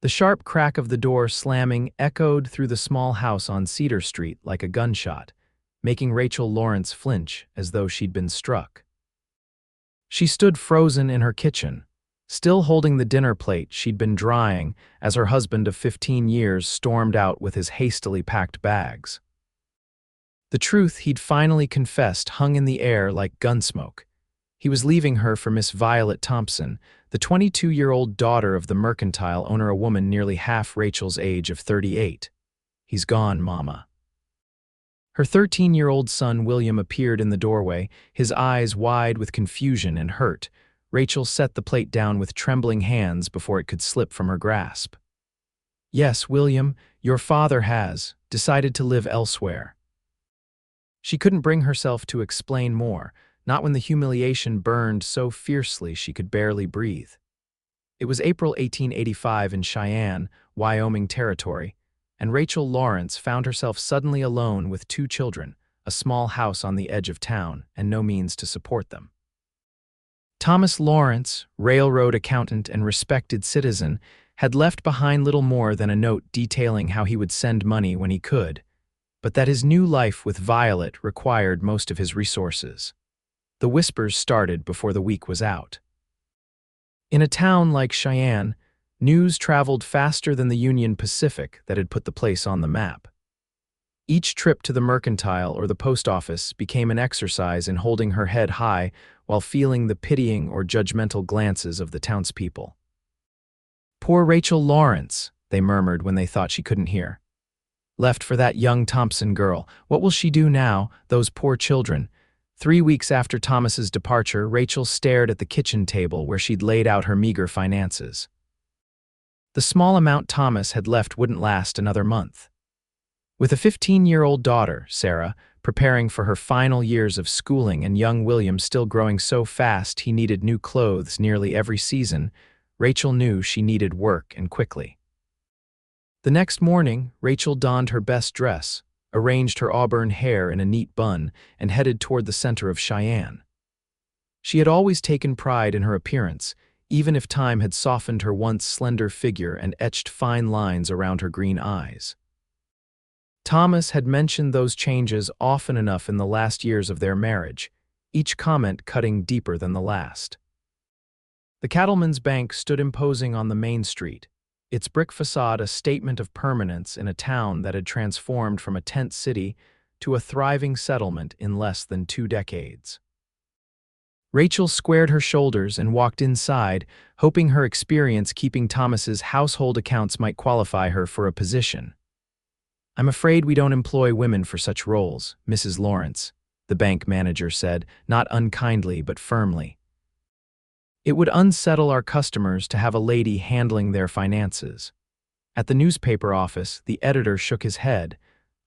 The sharp crack of the door slamming echoed through the small house on Cedar Street like a gunshot, making Rachel Lawrence flinch as though she'd been struck. She stood frozen in her kitchen, still holding the dinner plate she'd been drying as her husband of 15 years stormed out with his hastily packed bags. The truth he'd finally confessed hung in the air like gunsmoke. He was leaving her for Miss Violet Thompson, the 22-year-old daughter of the mercantile owner, a woman nearly half Rachel's age of 38. "He's gone, Mama." Her 13-year-old son William appeared in the doorway, his eyes wide with confusion and hurt. Rachel set the plate down with trembling hands before it could slip from her grasp. "Yes, William, your father has decided to live elsewhere." She couldn't bring herself to explain more, not when the humiliation burned so fiercely she could barely breathe. It was April 1885 in Cheyenne, Wyoming territory, and Rachel Lawrence found herself suddenly alone with two children, a small house on the edge of town, and no means to support them. Thomas Lawrence, railroad accountant and respected citizen, had left behind little more than a note detailing how he would send money when he could, but that his new life with Violet required most of his resources. The whispers started before the week was out. In a town like Cheyenne, news traveled faster than the Union Pacific that had put the place on the map. Each trip to the mercantile or the post office became an exercise in holding her head high while feeling the pitying or judgmental glances of the townspeople. "Poor Rachel Lawrence," they murmured when they thought she couldn't hear. "Left for that young Thompson girl. What will she do now, those poor children?" 3 weeks after Thomas's departure, Rachel stared at the kitchen table where she'd laid out her meager finances. The small amount Thomas had left wouldn't last another month. With a 15-year-old daughter, Sarah, preparing for her final years of schooling and young William still growing so fast he needed new clothes nearly every season, Rachel knew she needed work and quickly. The next morning, Rachel donned her best dress, arranged her auburn hair in a neat bun, and headed toward the center of Cheyenne. She had always taken pride in her appearance, even if time had softened her once slender figure and etched fine lines around her green eyes. Thomas had mentioned those changes often enough in the last years of their marriage, each comment cutting deeper than the last. The Cattleman's Bank stood imposing on the main street, its brick facade a statement of permanence in a town that had transformed from a tent city to a thriving settlement in less than 2 decades. Rachel squared her shoulders and walked inside, hoping her experience keeping Thomas's household accounts might qualify her for a position. "I'm afraid we don't employ women for such roles, Mrs. Lawrence," the bank manager said, not unkindly but firmly. "It would unsettle our customers to have a lady handling their finances." At the newspaper office, the editor shook his head.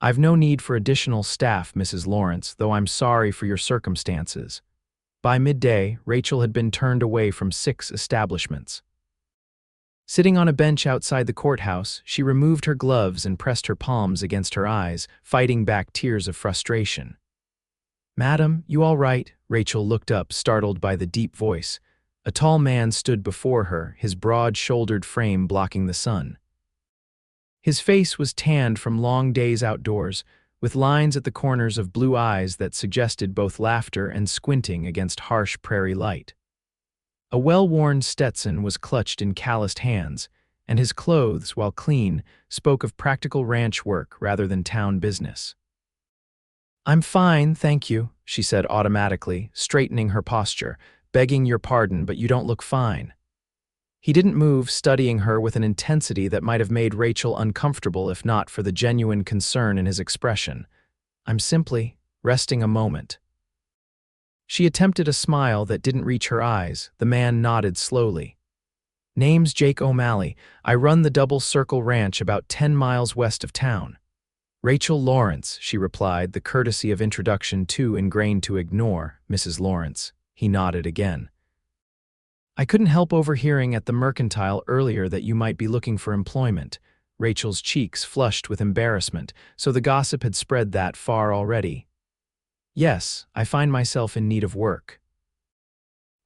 "I've no need for additional staff, Mrs. Lawrence, though I'm sorry for your circumstances." By midday, Rachel had been turned away from 6 establishments. Sitting on a bench outside the courthouse, she removed her gloves and pressed her palms against her eyes, fighting back tears of frustration. "Madam, you all right?" Rachel looked up, startled by the deep voice. A tall man stood before her, his broad-shouldered frame blocking the sun. His face was tanned from long days outdoors, with lines at the corners of blue eyes that suggested both laughter and squinting against harsh prairie light. A well-worn Stetson was clutched in calloused hands, and his clothes, while clean, spoke of practical ranch work rather than town business. "I'm fine, thank you," she said automatically, straightening her posture. "Begging your pardon, but you don't look fine." He didn't move, studying her with an intensity that might have made Rachel uncomfortable if not for the genuine concern in his expression. "I'm simply resting a moment." She attempted a smile that didn't reach her eyes. The man nodded slowly. "Name's Jake O'Malley. I run the Double Circle Ranch about 10 miles west of town." "Rachel Lawrence," she replied, the courtesy of introduction too ingrained to ignore. "Mrs. Lawrence." He nodded again. "I couldn't help overhearing at the mercantile earlier that you might be looking for employment." Rachel's cheeks flushed with embarrassment, so the gossip had spread that far already. "Yes, I find myself in need of work."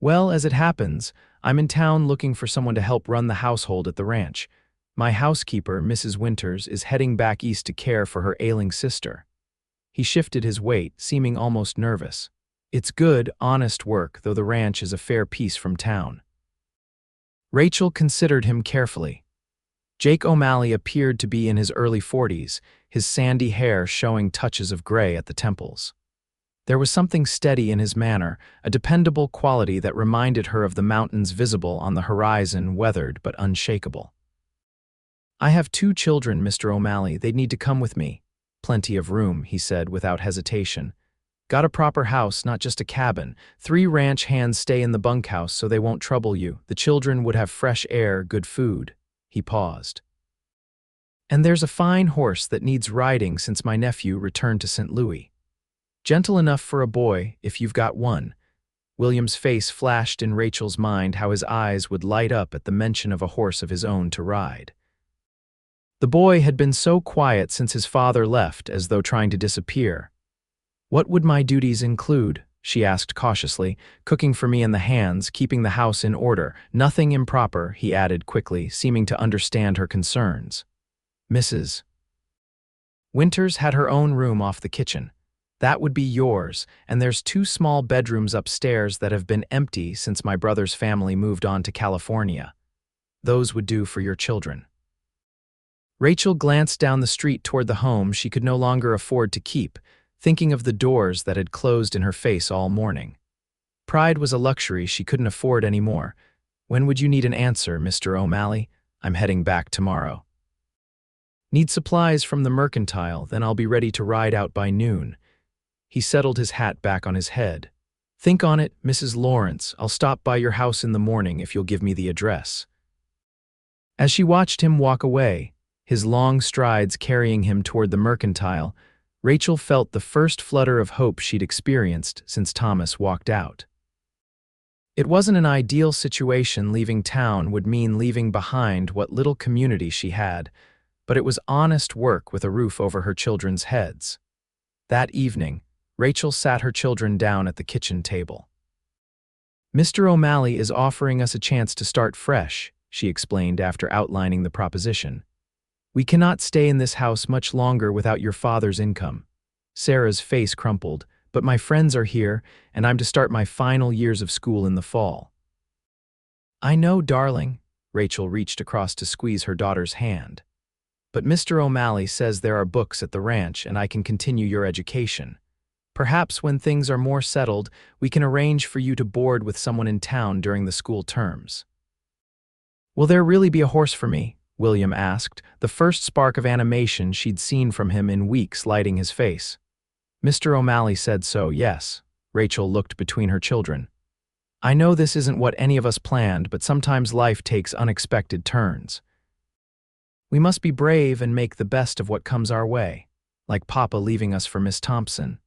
"Well, as it happens, I'm in town looking for someone to help run the household at the ranch. My housekeeper, Mrs. Winters, is heading back east to care for her ailing sister. He shifted his weight, seeming almost nervous. It's good, honest work, though the ranch is a fair piece from town. Rachel considered him carefully. Jake O'Malley appeared to be in his early 40s, his sandy hair showing touches of gray at the temples. There was something steady in his manner, a dependable quality that reminded her of the mountains visible on the horizon, weathered but unshakable. I have 2 children, Mr. O'Malley. They'd need to come with me. Plenty of room, he said without hesitation. Got a proper house, not just a cabin. 3 ranch hands stay in the bunkhouse so they won't trouble you. The children would have fresh air, good food. He paused. And there's a fine horse that needs riding since my nephew returned to St. Louis. Gentle enough for a boy, if you've got one. William's face flashed in Rachel's mind how his eyes would light up at the mention of a horse of his own to ride. The boy had been so quiet since his father left, as though trying to disappear. What would my duties include? She asked cautiously. Cooking for me and the hands, keeping the house in order. Nothing improper, he added quickly, seeming to understand her concerns. Mrs. Winters had her own room off the kitchen. That would be yours, and there's 2 small bedrooms upstairs that have been empty since my brother's family moved on to California. Those would do for your children. Rachel glanced down the street toward the home she could no longer afford to keep, thinking of the doors that had closed in her face all morning. Pride was a luxury she couldn't afford anymore. When would you need an answer, Mr. O'Malley? I'm heading back tomorrow. Need supplies from the mercantile, then I'll be ready to ride out by noon. He settled his hat back on his head. Think on it, Mrs. Lawrence. I'll stop by your house in the morning if you'll give me the address. As she watched him walk away, his long strides carrying him toward the mercantile, Rachel felt the first flutter of hope she'd experienced since Thomas walked out. It wasn't an ideal situation. Leaving town would mean leaving behind what little community she had, but it was honest work with a roof over her children's heads. That evening, Rachel sat her children down at the kitchen table. Mr. O'Malley is offering us a chance to start fresh, she explained after outlining the proposition. We cannot stay in this house much longer without your father's income. Sarah's face crumpled, but my friends are here, and I'm to start my final years of school in the fall. I know, darling. Rachel reached across to squeeze her daughter's hand. But Mr. O'Malley says there are books at the ranch and I can continue your education. Perhaps when things are more settled, we can arrange for you to board with someone in town during the school terms. Will there really be a horse for me? William asked, the first spark of animation she'd seen from him in weeks lighting his face. Mr. O'Malley said so, yes. Rachel looked between her children. I know this isn't what any of us planned, but sometimes life takes unexpected turns. We must be brave and make the best of what comes our way, like Papa leaving us for Miss Thompson.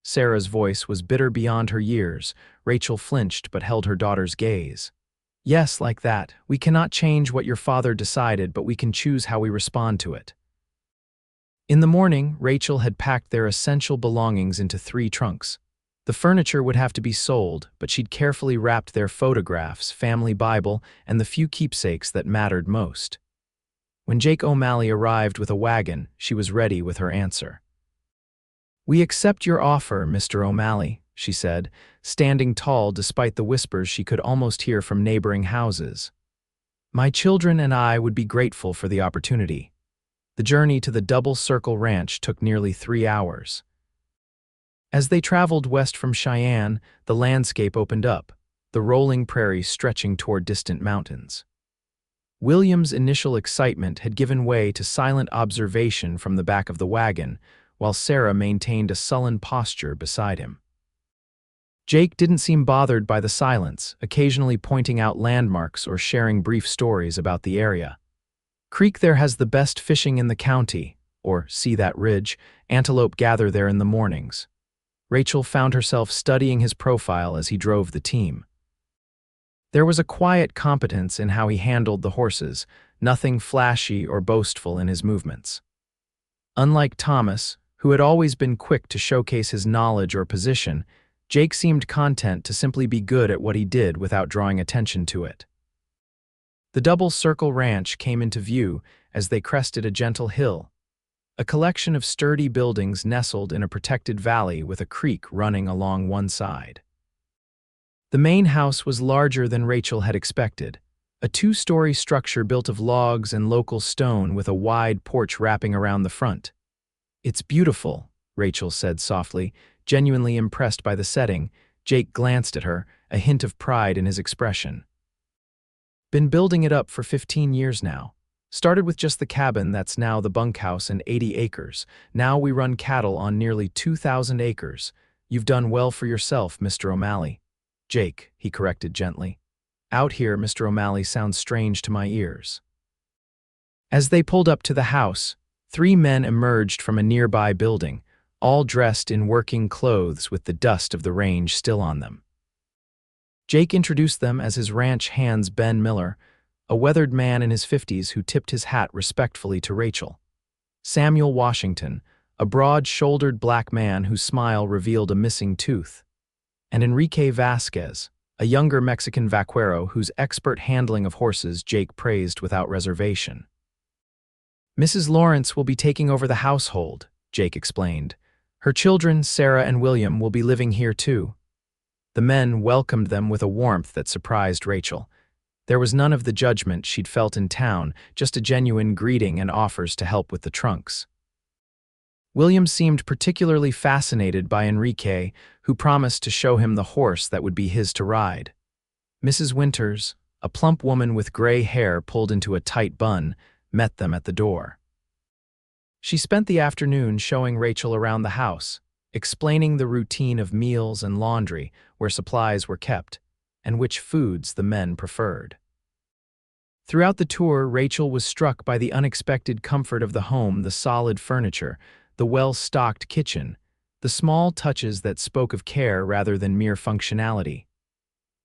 Sarah's voice was bitter beyond her years. Rachel flinched but held her daughter's gaze. Yes, like that. We cannot change what your father decided, but we can choose how we respond to it. In the morning, Rachel had packed their essential belongings into 3 trunks. The furniture would have to be sold, but she'd carefully wrapped their photographs, family Bible, and the few keepsakes that mattered most. When Jake O'Malley arrived with a wagon, she was ready with her answer. We accept your offer, Mr. O'Malley, she said, standing tall despite the whispers she could almost hear from neighboring houses. My children and I would be grateful for the opportunity. The journey to the Double Circle Ranch took nearly 3 hours. As they traveled west from Cheyenne, the landscape opened up, the rolling prairie stretching toward distant mountains. William's initial excitement had given way to silent observation from the back of the wagon, while Sarah maintained a sullen posture beside him. Jake didn't seem bothered by the silence, occasionally pointing out landmarks or sharing brief stories about the area. Creek there has the best fishing in the county, or see that ridge, antelope gather there in the mornings. Rachel found herself studying his profile as he drove the team. There was a quiet competence in how he handled the horses, nothing flashy or boastful in his movements. Unlike Thomas, who had always been quick to showcase his knowledge or position, Jake seemed content to simply be good at what he did without drawing attention to it. The Double Circle Ranch came into view as they crested a gentle hill, a collection of sturdy buildings nestled in a protected valley with a creek running along one side. The main house was larger than Rachel had expected, a two-story structure built of logs and local stone with a wide porch wrapping around the front. "It's beautiful," Rachel said softly, genuinely impressed by the setting. Jake glanced at her, a hint of pride in his expression. "Been building it up for 15 years now. Started with just the cabin that's now the bunkhouse and 80 acres. Now we run cattle on nearly 2,000 acres. You've done well for yourself, Mr. O'Malley." "Jake," he corrected gently. "Out here, Mr. O'Malley sounds strange to my ears." As they pulled up to the house, 3 men emerged from a nearby building, all dressed in working clothes with the dust of the range still on them. Jake introduced them as his ranch hands Ben Miller, a weathered man in his 50s who tipped his hat respectfully to Rachel. Samuel Washington, a broad-shouldered black man whose smile revealed a missing tooth. And Enrique Vasquez, a younger Mexican vaquero whose expert handling of horses Jake praised without reservation. "Mrs. Lawrence will be taking over the household," Jake explained. "Her children, Sarah and William, will be living here too." The men welcomed them with a warmth that surprised Rachel. There was none of the judgment she'd felt in town, just a genuine greeting and offers to help with the trunks. William seemed particularly fascinated by Enrique, who promised to show him the horse that would be his to ride. Mrs. Winters, a plump woman with gray hair pulled into a tight bun, met them at the door. She spent the afternoon showing Rachel around the house, explaining the routine of meals and laundry, where supplies were kept, and which foods the men preferred. Throughout the tour, Rachel was struck by the unexpected comfort of the home, the solid furniture, the well-stocked kitchen, the small touches that spoke of care rather than mere functionality.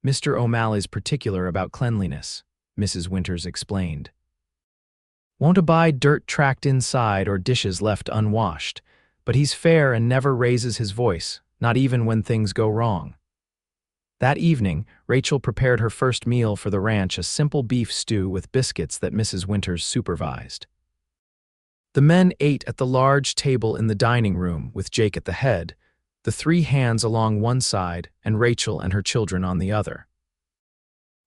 "Mr. O'Malley's particular about cleanliness," Mrs. Winters explained. "Won't abide dirt tracked inside or dishes left unwashed, but he's fair and never raises his voice, not even when things go wrong." That evening, Rachel prepared her first meal for the ranch, a simple beef stew with biscuits that Mrs. Winters supervised. The men ate at the large table in the dining room, with Jake at the head, the 3 hands along one side and Rachel and her children on the other.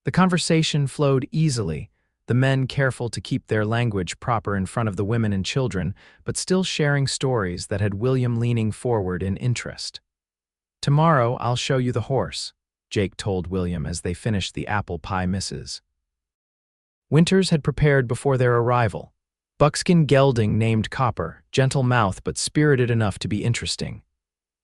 The conversation flowed easily, the men careful to keep their language proper in front of the women and children, but still sharing stories that had William leaning forward in interest. "Tomorrow I'll show you the horse," Jake told William as they finished the apple pie misses. Winters had prepared before their arrival. Buckskin gelding named Copper, gentle mouth but spirited enough to be interesting.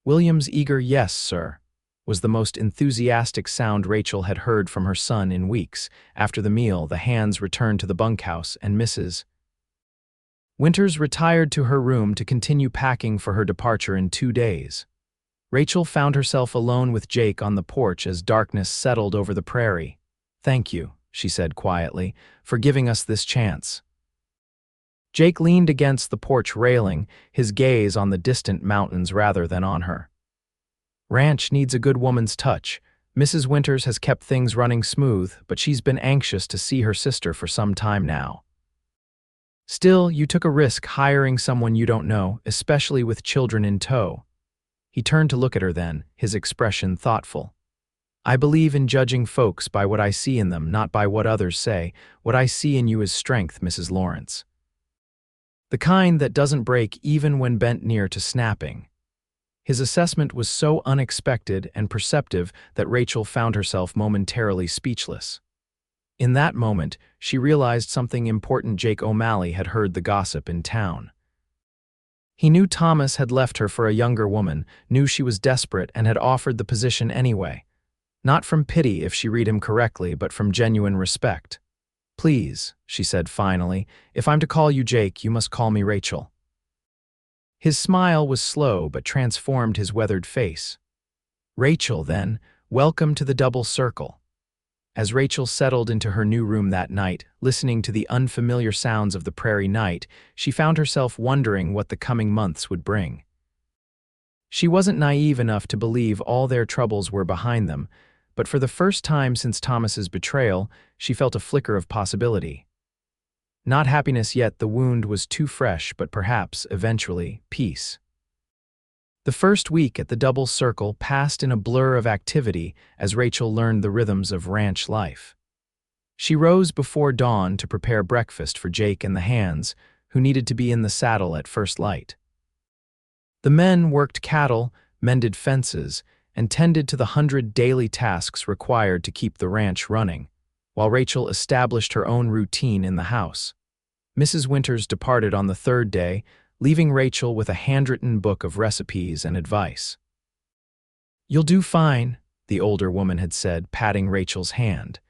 William's eager "yes, sir," was the most enthusiastic sound Rachel had heard from her son in weeks. After the meal, the hands returned to the bunkhouse and Mrs. Winters retired to her room to continue packing for her departure in 2 days. Rachel found herself alone with Jake on the porch as darkness settled over the prairie. "Thank you," she said quietly, "for giving us this chance." Jake leaned against the porch railing, his gaze on the distant mountains rather than on her. "Ranch needs a good woman's touch. Mrs. Winters has kept things running smooth, but she's been anxious to see her sister for some time now. Still, you took a risk hiring someone you don't know, especially with children in tow." He turned to look at her then, his expression thoughtful. "I believe in judging folks by what I see in them, not by what others say. What I see in you is strength, Mrs. Lawrence. The kind that doesn't break even when bent near to snapping." His assessment was so unexpected and perceptive that Rachel found herself momentarily speechless. In that moment, she realized something important. Jake O'Malley had heard the gossip in town. He knew Thomas had left her for a younger woman, knew she was desperate, and had offered the position anyway. Not from pity, if she read him correctly, but from genuine respect. "Please," she said finally, "if I'm to call you Jake, you must call me Rachel." His smile was slow but transformed his weathered face. "Rachel, then, welcome to the Double Circle." As Rachel settled into her new room that night, listening to the unfamiliar sounds of the prairie night, she found herself wondering what the coming months would bring. She wasn't naive enough to believe all their troubles were behind them, but for the first time since Thomas's betrayal, she felt a flicker of possibility. Not happiness yet, the wound was too fresh, but perhaps, eventually, peace. The first week at the Double Circle passed in a blur of activity as Rachel learned the rhythms of ranch life. She rose before dawn to prepare breakfast for Jake and the hands, who needed to be in the saddle at first light. The men worked cattle, mended fences, and tended to the 100 daily tasks required to keep the ranch running, while Rachel established her own routine in the house. Mrs. Winters departed on the third day, leaving Rachel with a handwritten book of recipes and advice. "You'll do fine," the older woman had said, patting Rachel's hand.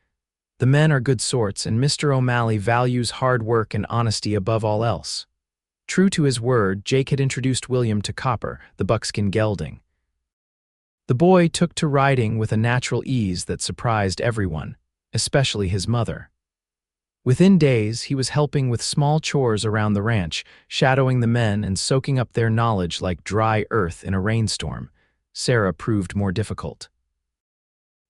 "The men are good sorts, and Mr. O'Malley values hard work and honesty above all else." True to his word, Jake had introduced William to Copper, the buckskin gelding. The boy took to riding with a natural ease that surprised everyone, especially his mother. Within days, he was helping with small chores around the ranch, shadowing the men and soaking up their knowledge like dry earth in a rainstorm. Sarah proved more difficult.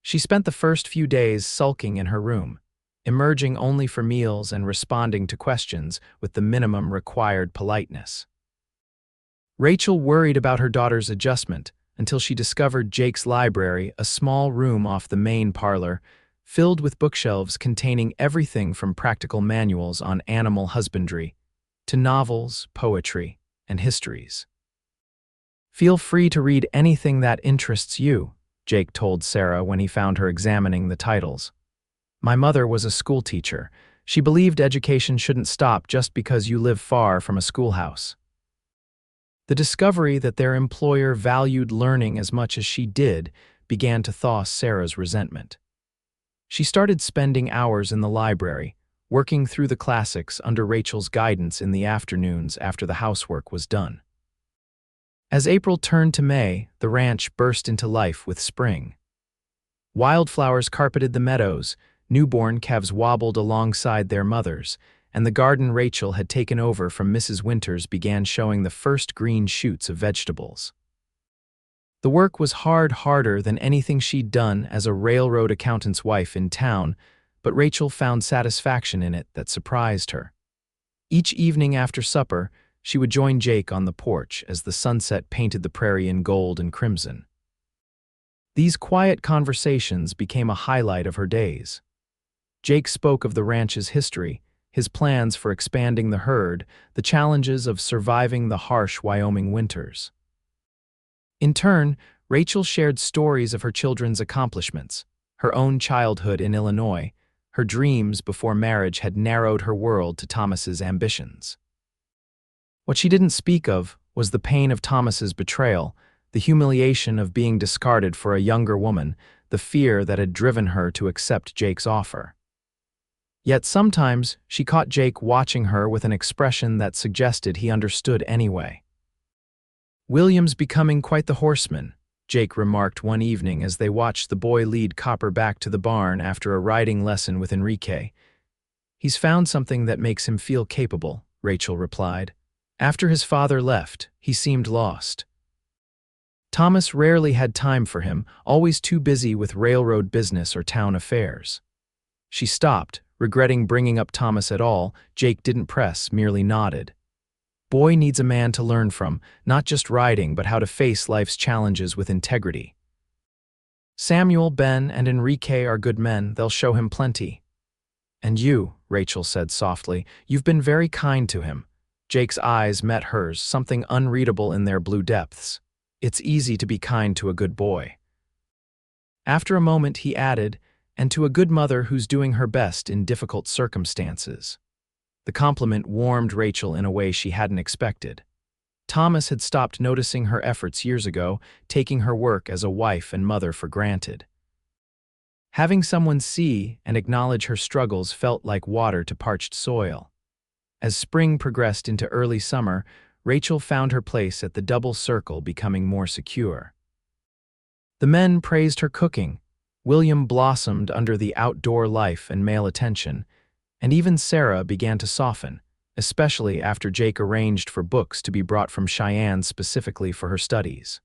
She spent the first few days sulking in her room, emerging only for meals and responding to questions with the minimum required politeness. Rachel worried about her daughter's adjustment until she discovered Jake's library, a small room off the main parlor, filled with bookshelves containing everything from practical manuals on animal husbandry to novels, poetry, and histories. "Feel free to read anything that interests you," Jake told Sarah when he found her examining the titles. "My mother was a schoolteacher. She believed education shouldn't stop just because you live far from a schoolhouse." The discovery that their employer valued learning as much as she did began to thaw Sarah's resentment. She started spending hours in the library, working through the classics under Rachel's guidance in the afternoons after the housework was done. As April turned to May, the ranch burst into life with spring. Wildflowers carpeted the meadows, newborn calves wobbled alongside their mothers, and the garden Rachel had taken over from Mrs. Winters began showing the first green shoots of vegetables. The work was harder than anything she'd done as a railroad accountant's wife in town, but Rachel found satisfaction in it that surprised her. Each evening after supper, she would join Jake on the porch as the sunset painted the prairie in gold and crimson. These quiet conversations became a highlight of her days. Jake spoke of the ranch's history, his plans for expanding the herd, the challenges of surviving the harsh Wyoming winters. In turn, Rachel shared stories of her children's accomplishments, her own childhood in Illinois. Her dreams before marriage had narrowed her world to Thomas's ambitions. What she didn't speak of was the pain of Thomas's betrayal, the humiliation of being discarded for a younger woman, the fear that had driven her to accept Jake's offer. Yet sometimes she caught Jake watching her with an expression that suggested he understood anyway. "William's becoming quite the horseman," Jake remarked one evening as they watched the boy lead Copper back to the barn after a riding lesson with Enrique. "He's found something that makes him feel capable," Rachel replied. "After his father left, he seemed lost." Thomas rarely had time for him, always too busy with railroad business or town affairs. She stopped, regretting bringing up Thomas at all. Jake didn't press, merely nodded. "Boy needs a man to learn from, not just riding, but how to face life's challenges with integrity. Samuel, Ben, and Enrique are good men. They'll show him plenty." "And you," Rachel said softly, "you've been very kind to him." Jake's eyes met hers, something unreadable in their blue depths. "It's easy to be kind to a good boy." After a moment, he added, "And to a good mother who's doing her best in difficult circumstances." The compliment warmed Rachel in a way she hadn't expected. Thomas had stopped noticing her efforts years ago, taking her work as a wife and mother for granted. Having someone see and acknowledge her struggles felt like water to parched soil. As spring progressed into early summer, Rachel found her place at the Double Circle becoming more secure. The men praised her cooking, William blossomed under the outdoor life and male attention, and even Sarah began to soften, especially after Jake arranged for books to be brought from Cheyenne specifically for her studies.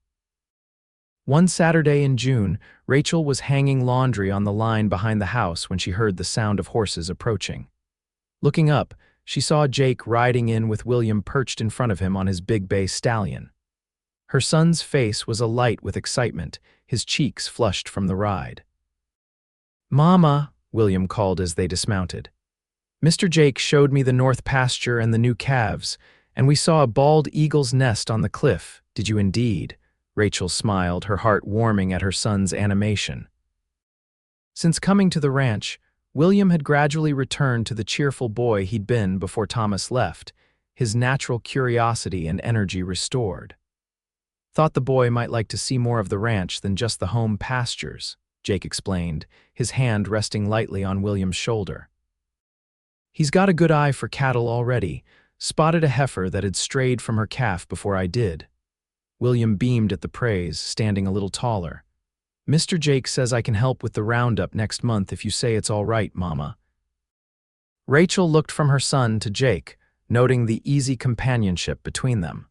One Saturday in June, Rachel was hanging laundry on the line behind the house when she heard the sound of horses approaching. Looking up, she saw Jake riding in with William perched in front of him on his big bay stallion. Her son's face was alight with excitement, his cheeks flushed from the ride. "Mama," William called as they dismounted. "Mr. Jake showed me the north pasture and the new calves, and we saw a bald eagle's nest on the cliff. Did you indeed?" Rachel smiled, her heart warming at her son's animation. Since coming to the ranch, William had gradually returned to the cheerful boy he'd been before Thomas left, his natural curiosity and energy restored. "Thought the boy might like to see more of the ranch than just the home pastures," Jake explained, his hand resting lightly on William's shoulder. "He's got a good eye for cattle already, spotted a heifer that had strayed from her calf before I did." William beamed at the praise, standing a little taller. "Mr. Jake says I can help with the roundup next month if you say it's all right, Mama." Rachel looked from her son to Jake, noting the easy companionship between them.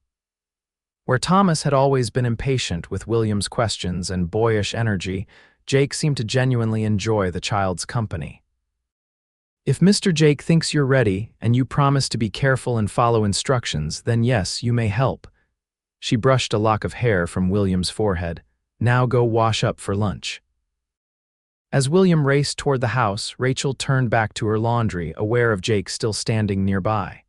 Where Thomas had always been impatient with William's questions and boyish energy, Jake seemed to genuinely enjoy the child's company. "If Mr. Jake thinks you're ready and you promise to be careful and follow instructions, then yes, you may help." She brushed a lock of hair from William's forehead. "Now go wash up for lunch." As William raced toward the house, Rachel turned back to her laundry, aware of Jake still standing nearby.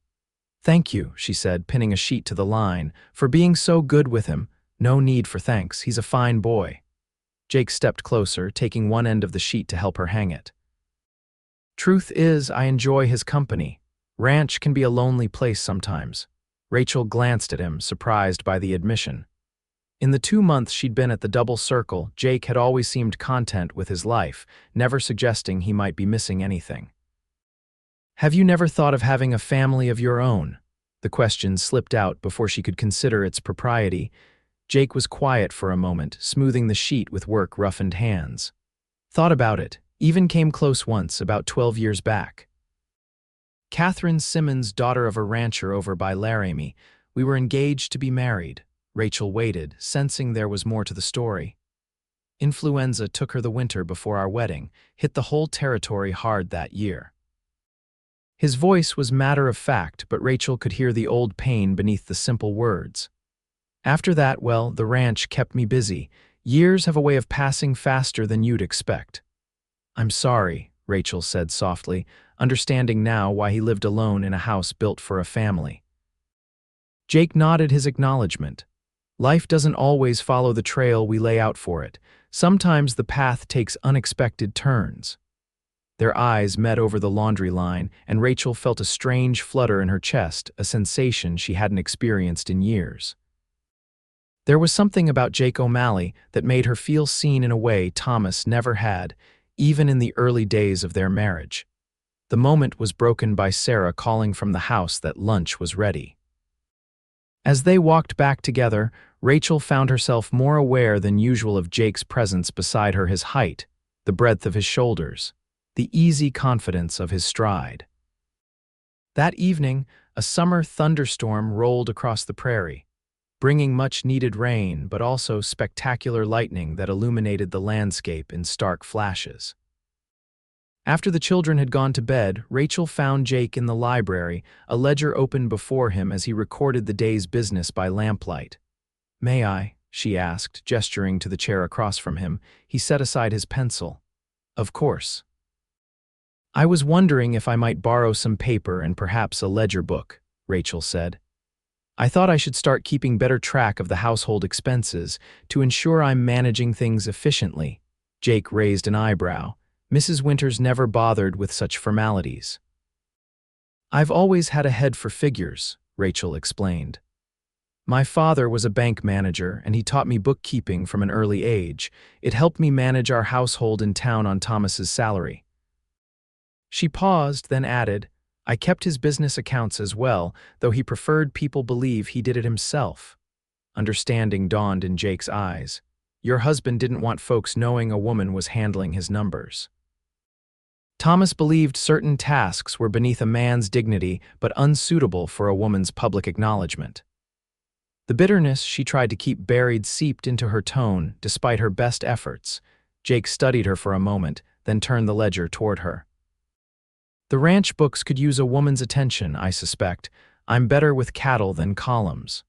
"Thank you," she said, pinning a sheet to the line, "for being so good with him. No need for thanks, he's a fine boy." Jake stepped closer, taking one end of the sheet to help her hang it. "Truth is, I enjoy his company. Ranch can be a lonely place sometimes." Rachel glanced at him, surprised by the admission. In the 2 months she'd been at the Double Circle, Jake had always seemed content with his life, never suggesting he might be missing anything. "Have you never thought of having a family of your own?" The question slipped out before she could consider its propriety. Jake was quiet for a moment, smoothing the sheet with work-roughened hands. "Thought about it. Even came close once, about 12 years back. Catherine Simmons, daughter of a rancher over by Laramie. We were engaged to be married." Rachel waited, sensing there was more to the story. "Influenza took her the winter before our wedding, hit the whole territory hard that year." His voice was matter-of-fact, but Rachel could hear the old pain beneath the simple words. "After that, well, the ranch kept me busy. Years have a way of passing faster than you'd expect." "I'm sorry," Rachel said softly, understanding now why he lived alone in a house built for a family. Jake nodded his acknowledgement. "Life doesn't always follow the trail we lay out for it. Sometimes the path takes unexpected turns." Their eyes met over the laundry line, and Rachel felt a strange flutter in her chest, a sensation she hadn't experienced in years. There was something about Jake O'Malley that made her feel seen in a way Thomas never had, even in the early days of their marriage. The moment was broken by Sarah calling from the house that lunch was ready. As they walked back together, Rachel found herself more aware than usual of Jake's presence beside her, his height, the breadth of his shoulders, the easy confidence of his stride. That evening, a summer thunderstorm rolled across the prairie, bringing much-needed rain but also spectacular lightning that illuminated the landscape in stark flashes. After the children had gone to bed, Rachel found Jake in the library, a ledger open before him as he recorded the day's business by lamplight. "May I?" she asked, gesturing to the chair across from him. He set aside his pencil. "Of course." "I was wondering if I might borrow some paper and perhaps a ledger book," Rachel said. "I thought I should start keeping better track of the household expenses to ensure I'm managing things efficiently." Jake raised an eyebrow. Mrs. Winters never bothered with such formalities. "I've always had a head for figures," Rachel explained. "My father was a bank manager, and he taught me bookkeeping from an early age. It helped me manage our household in town on Thomas's salary." She paused, then added, "I kept his business accounts as well, though he preferred people believe he did it himself." Understanding dawned in Jake's eyes. "Your husband didn't want folks knowing a woman was handling his numbers." Thomas believed certain tasks were beneath a man's dignity but unsuitable for a woman's public acknowledgement. The bitterness she tried to keep buried seeped into her tone despite her best efforts. Jake studied her for a moment, then turned the ledger toward her. The ranch books could use a woman's attention, I suspect. I'm better with cattle than columns.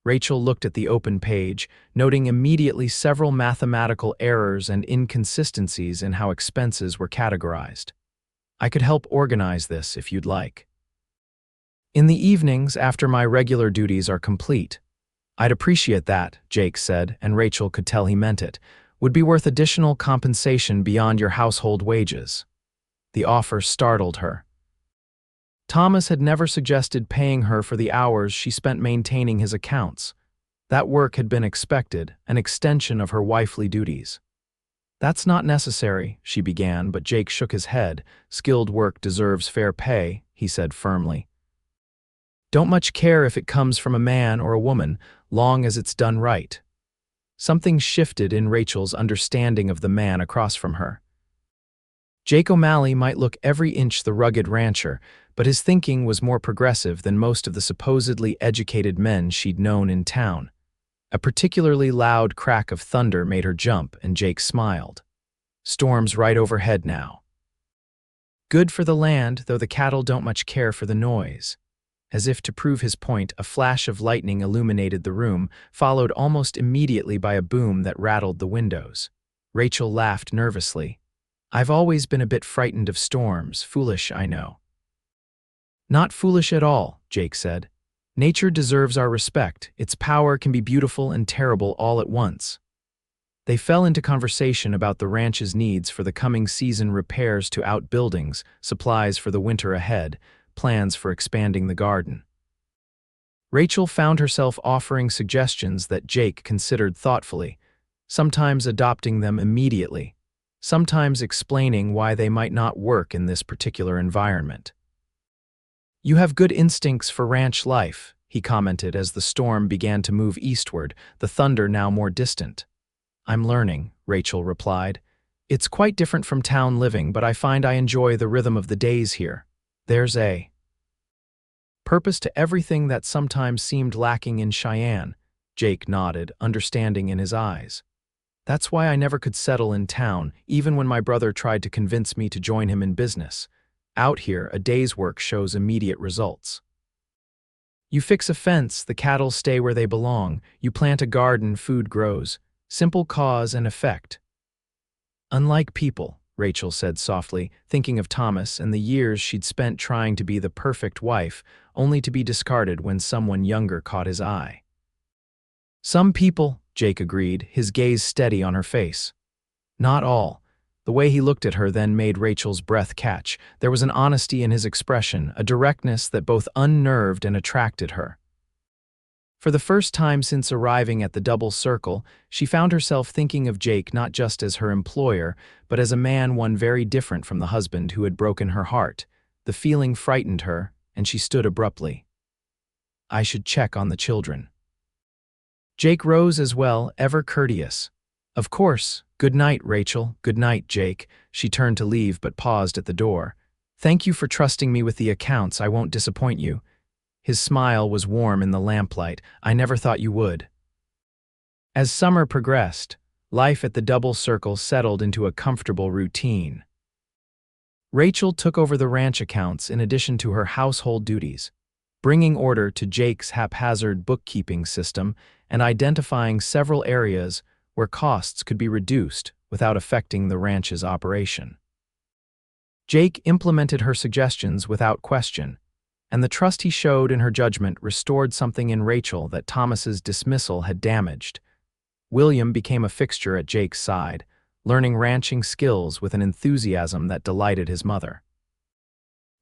Rachel looked at the open page, noting immediately several mathematical errors and inconsistencies in how expenses were categorized. I could help organize this if you'd like. In the evenings, after my regular duties are complete. I'd appreciate that, Jake said, and Rachel could tell he meant it. Would be worth additional compensation beyond your household wages. The offer startled her. Thomas had never suggested paying her for the hours she spent maintaining his accounts. That work had been expected, an extension of her wifely duties. That's not necessary, she began, but Jake shook his head. Skilled work deserves fair pay, he said firmly. Don't much care if it comes from a man or a woman, long as it's done right. Something shifted in Rachel's understanding of the man across from her. Jake O'Malley might look every inch the rugged rancher, but his thinking was more progressive than most of the supposedly educated men she'd known in town. A particularly loud crack of thunder made her jump, and Jake smiled. Storm's right overhead now. Good for the land, though the cattle don't much care for the noise. As if to prove his point, a flash of lightning illuminated the room, followed almost immediately by a boom that rattled the windows. Rachel laughed nervously. I've always been a bit frightened of storms, foolish, I know. Not foolish at all, Jake said. Nature deserves our respect. Its power can be beautiful and terrible all at once. They fell into conversation about the ranch's needs for the coming season, repairs to outbuildings, supplies for the winter ahead, plans for expanding the garden. Rachel found herself offering suggestions that Jake considered thoughtfully, sometimes adopting them immediately, sometimes explaining why they might not work in this particular environment. You have good instincts for ranch life, he commented as the storm began to move eastward, the thunder now more distant. I'm learning, Rachel replied. It's quite different from town living, but I find I enjoy the rhythm of the days here. There's a purpose to everything that sometimes seemed lacking in Cheyenne. Jake nodded, understanding in his eyes. That's why I never could settle in town, even when my brother tried to convince me to join him in business. Out here, a day's work shows immediate results. You fix a fence, the cattle stay where they belong. You plant a garden, food grows. Simple cause and effect. Unlike people, Rachel said softly, thinking of Thomas and the years she'd spent trying to be the perfect wife, only to be discarded when someone younger caught his eye. Some people, Jake agreed, his gaze steady on her face. Not all. The way he looked at her then made Rachel's breath catch. There was an honesty in his expression, a directness that both unnerved and attracted her. For the first time since arriving at the double circle, she found herself thinking of Jake not just as her employer, but as a man, one very different from the husband who had broken her heart. The feeling frightened her, and she stood abruptly. I should check on the children. Jake rose as well, ever courteous. Of course. Good night, Rachel. Good night, Jake. She turned to leave but paused at the door. Thank you for trusting me with the accounts. I won't disappoint you. His smile was warm in the lamplight. I never thought you would. As summer progressed, life at the double circle settled into a comfortable routine. Rachel took over the ranch accounts in addition to her household duties, bringing order to Jake's haphazard bookkeeping system and identifying several areas where costs could be reduced without affecting the ranch's operation. Jake implemented her suggestions without question, and the trust he showed in her judgment restored something in Rachel that Thomas's dismissal had damaged. William became a fixture at Jake's side, learning ranching skills with an enthusiasm that delighted his mother.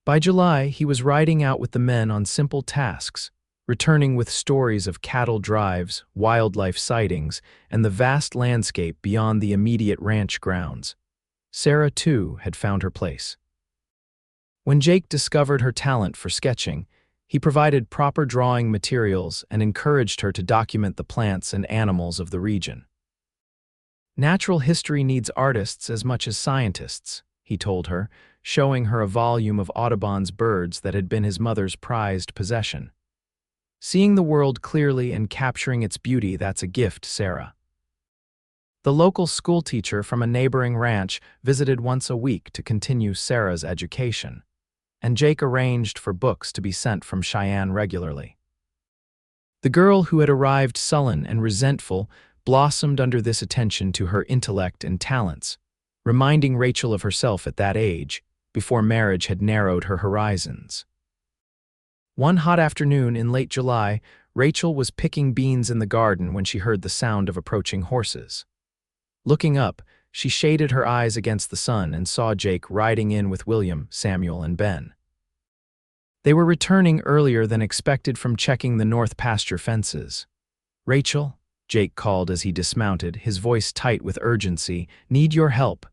By July, he was riding out with the men on simple tasks, returning with stories of cattle drives, wildlife sightings, and the vast landscape beyond the immediate ranch grounds. Sarah, too, had found her place. When Jake discovered her talent for sketching, he provided proper drawing materials and encouraged her to document the plants and animals of the region. Natural history needs artists as much as scientists, he told her, showing her a volume of Audubon's birds that had been his mother's prized possession. Seeing the world clearly and capturing its beauty, that's a gift, Sarah. The local schoolteacher from a neighboring ranch visited once a week to continue Sarah's education, and Jake arranged for books to be sent from Cheyenne regularly. The girl who had arrived sullen and resentful blossomed under this attention to her intellect and talents, reminding Rachel of herself at that age, before marriage had narrowed her horizons. One hot afternoon in late July, Rachel was picking beans in the garden when she heard the sound of approaching horses. Looking up, she shaded her eyes against the sun and saw Jake riding in with William, Samuel, and Ben. They were returning earlier than expected from checking the north pasture fences. "Rachel," Jake called as he dismounted, his voice tight with urgency, "need your help."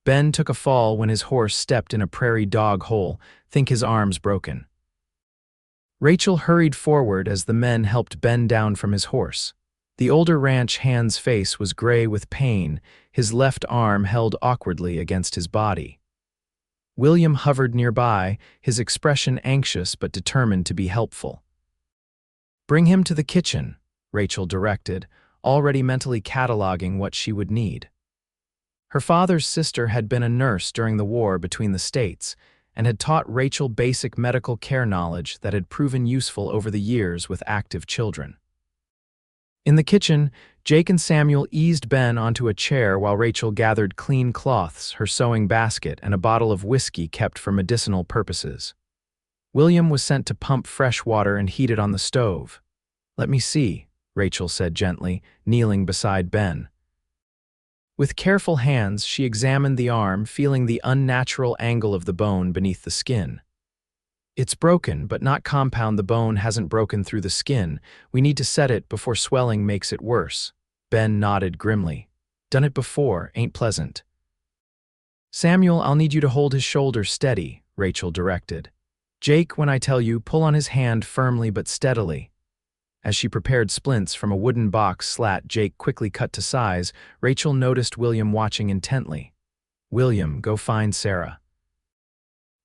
Ben took a fall when his horse stepped in a prairie dog hole, think his arms broken. Rachel hurried forward as the men helped Ben down from his horse. The older ranch hand's face was gray with pain, his left arm held awkwardly against his body. William hovered nearby, his expression anxious but determined to be helpful. "Bring him to the kitchen," Rachel directed, already mentally cataloging what she would need. Her father's sister had been a nurse during the war between the states and had taught Rachel basic medical care knowledge that had proven useful over the years with active children. In the kitchen, Jake and Samuel eased Ben onto a chair while Rachel gathered clean cloths, her sewing basket, and a bottle of whiskey kept for medicinal purposes. William was sent to pump fresh water and heat it on the stove. "Let me see," Rachel said gently, kneeling beside Ben. With careful hands, she examined the arm, feeling the unnatural angle of the bone beneath the skin. "It's broken, but not compound. The bone hasn't broken through the skin. We need to set it before swelling makes it worse." Ben nodded grimly. "Done it before, ain't pleasant." "Samuel, I'll need you to hold his shoulder steady," Rachel directed. "Jake, when I tell you, pull on his hand firmly but steadily." As she prepared splints from a wooden box slat Jake quickly cut to size, Rachel noticed William watching intently. "William, go find Sarah.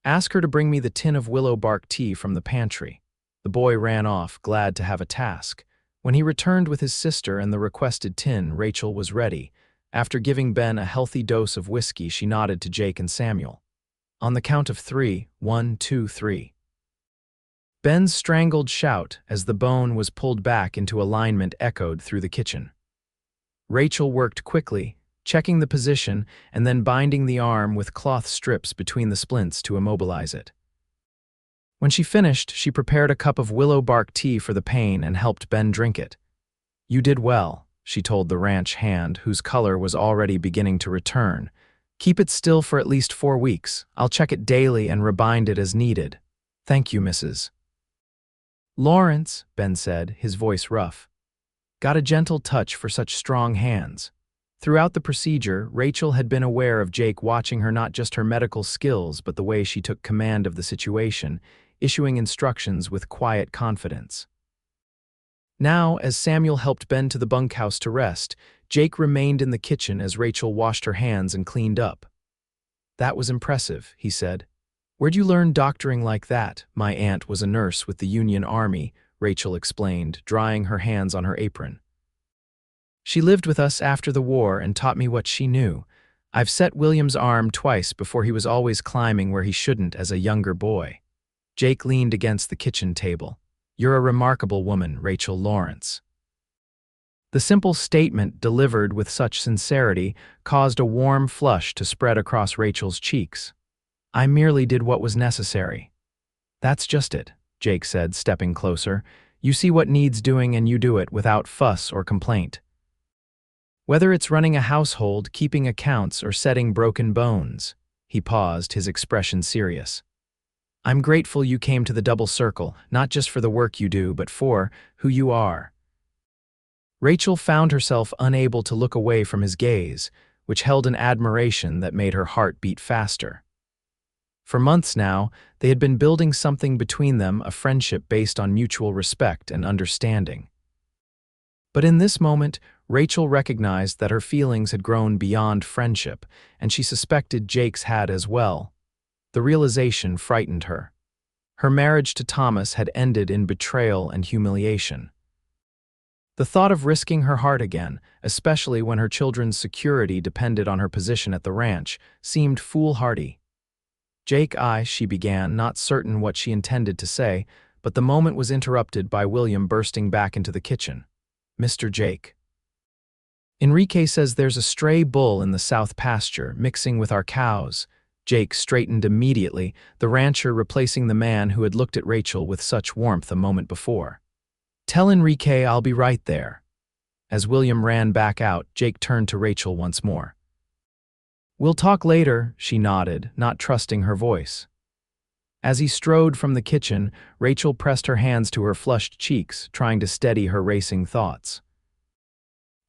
Ask her to bring me the tin of willow bark tea from the pantry." The boy ran off, glad to have a task. When he returned with his sister and the requested tin, Rachel was ready. After giving Ben a healthy dose of whiskey, she nodded to Jake and Samuel. "On the count of 3, 1, 2, 3. Ben's strangled shout as the bone was pulled back into alignment echoed through the kitchen. Rachel worked quickly, checking the position and then binding the arm with cloth strips between the splints to immobilize it. When she finished, she prepared a cup of willow bark tea for the pain and helped Ben drink it. "You did well," she told the ranch hand, whose color was already beginning to return. "Keep it still for at least 4 weeks. I'll check it daily and rebind it as needed." "Thank you, Mrs. Lawrence," Ben said, his voice rough. "Got a gentle touch for such strong hands." Throughout the procedure, Rachel had been aware of Jake watching her, not just her medical skills, but the way she took command of the situation, issuing instructions with quiet confidence. Now, as Samuel helped Ben to the bunkhouse to rest, Jake remained in the kitchen as Rachel washed her hands and cleaned up. "That was impressive," he said. "Where'd you learn doctoring like that?" "My aunt was a nurse with the Union Army," Rachel explained, drying her hands on her apron. "She lived with us after the war and taught me what she knew. I've set William's arm twice before. He was always climbing where he shouldn't as a younger boy." Jake leaned against the kitchen table. "You're a remarkable woman, Rachel Lawrence." The simple statement, delivered with such sincerity, caused a warm flush to spread across Rachel's cheeks. "I merely did what was necessary." "That's just it," Jake said, stepping closer. "You see what needs doing and you do it without fuss or complaint. Whether it's running a household, keeping accounts, or setting broken bones." He paused, his expression serious. "I'm grateful you came to the double circle, not just for the work you do, but for who you are." Rachel found herself unable to look away from his gaze, which held an admiration that made her heart beat faster. For months now, they had been building something between them, a friendship based on mutual respect and understanding. But in this moment, Rachel recognized that her feelings had grown beyond friendship, and she suspected Jake's had as well. The realization frightened her. Her marriage to Thomas had ended in betrayal and humiliation. The thought of risking her heart again, especially when her children's security depended on her position at the ranch, seemed foolhardy. "Jake, she began, not certain what she intended to say, but the moment was interrupted by William bursting back into the kitchen. "Mr. Jake. Enrique says there's a stray bull in the south pasture, mixing with our cows." Jake straightened immediately, the rancher replacing the man who had looked at Rachel with such warmth a moment before. "Tell Enrique I'll be right there." As William ran back out, Jake turned to Rachel once more. "We'll talk later," she nodded, not trusting her voice. As he strode from the kitchen, Rachel pressed her hands to her flushed cheeks, trying to steady her racing thoughts.